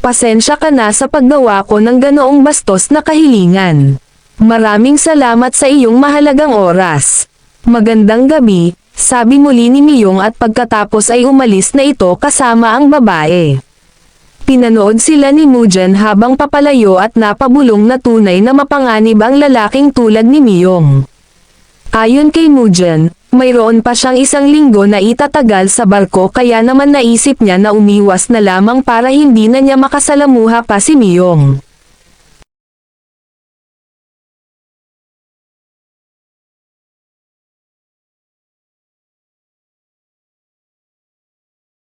Pasensya ka na sa paggawa ko ng ganoong bastos na kahilingan. Maraming salamat sa iyong mahalagang oras. Magandang gabi, sabi muli ni Miyong at pagkatapos ay umalis na ito kasama ang babae. Pinanood sila ni Mugen habang papalayo at napabulong na tunay na mapanganib ang lalaking tulad ni Miyong. Ayon kay Mugen, mayroon pa siyang 1 linggo na itatagal sa barko kaya naman naisip niya na umiwas na lamang para hindi na niya makasalamuha pa si Miyong.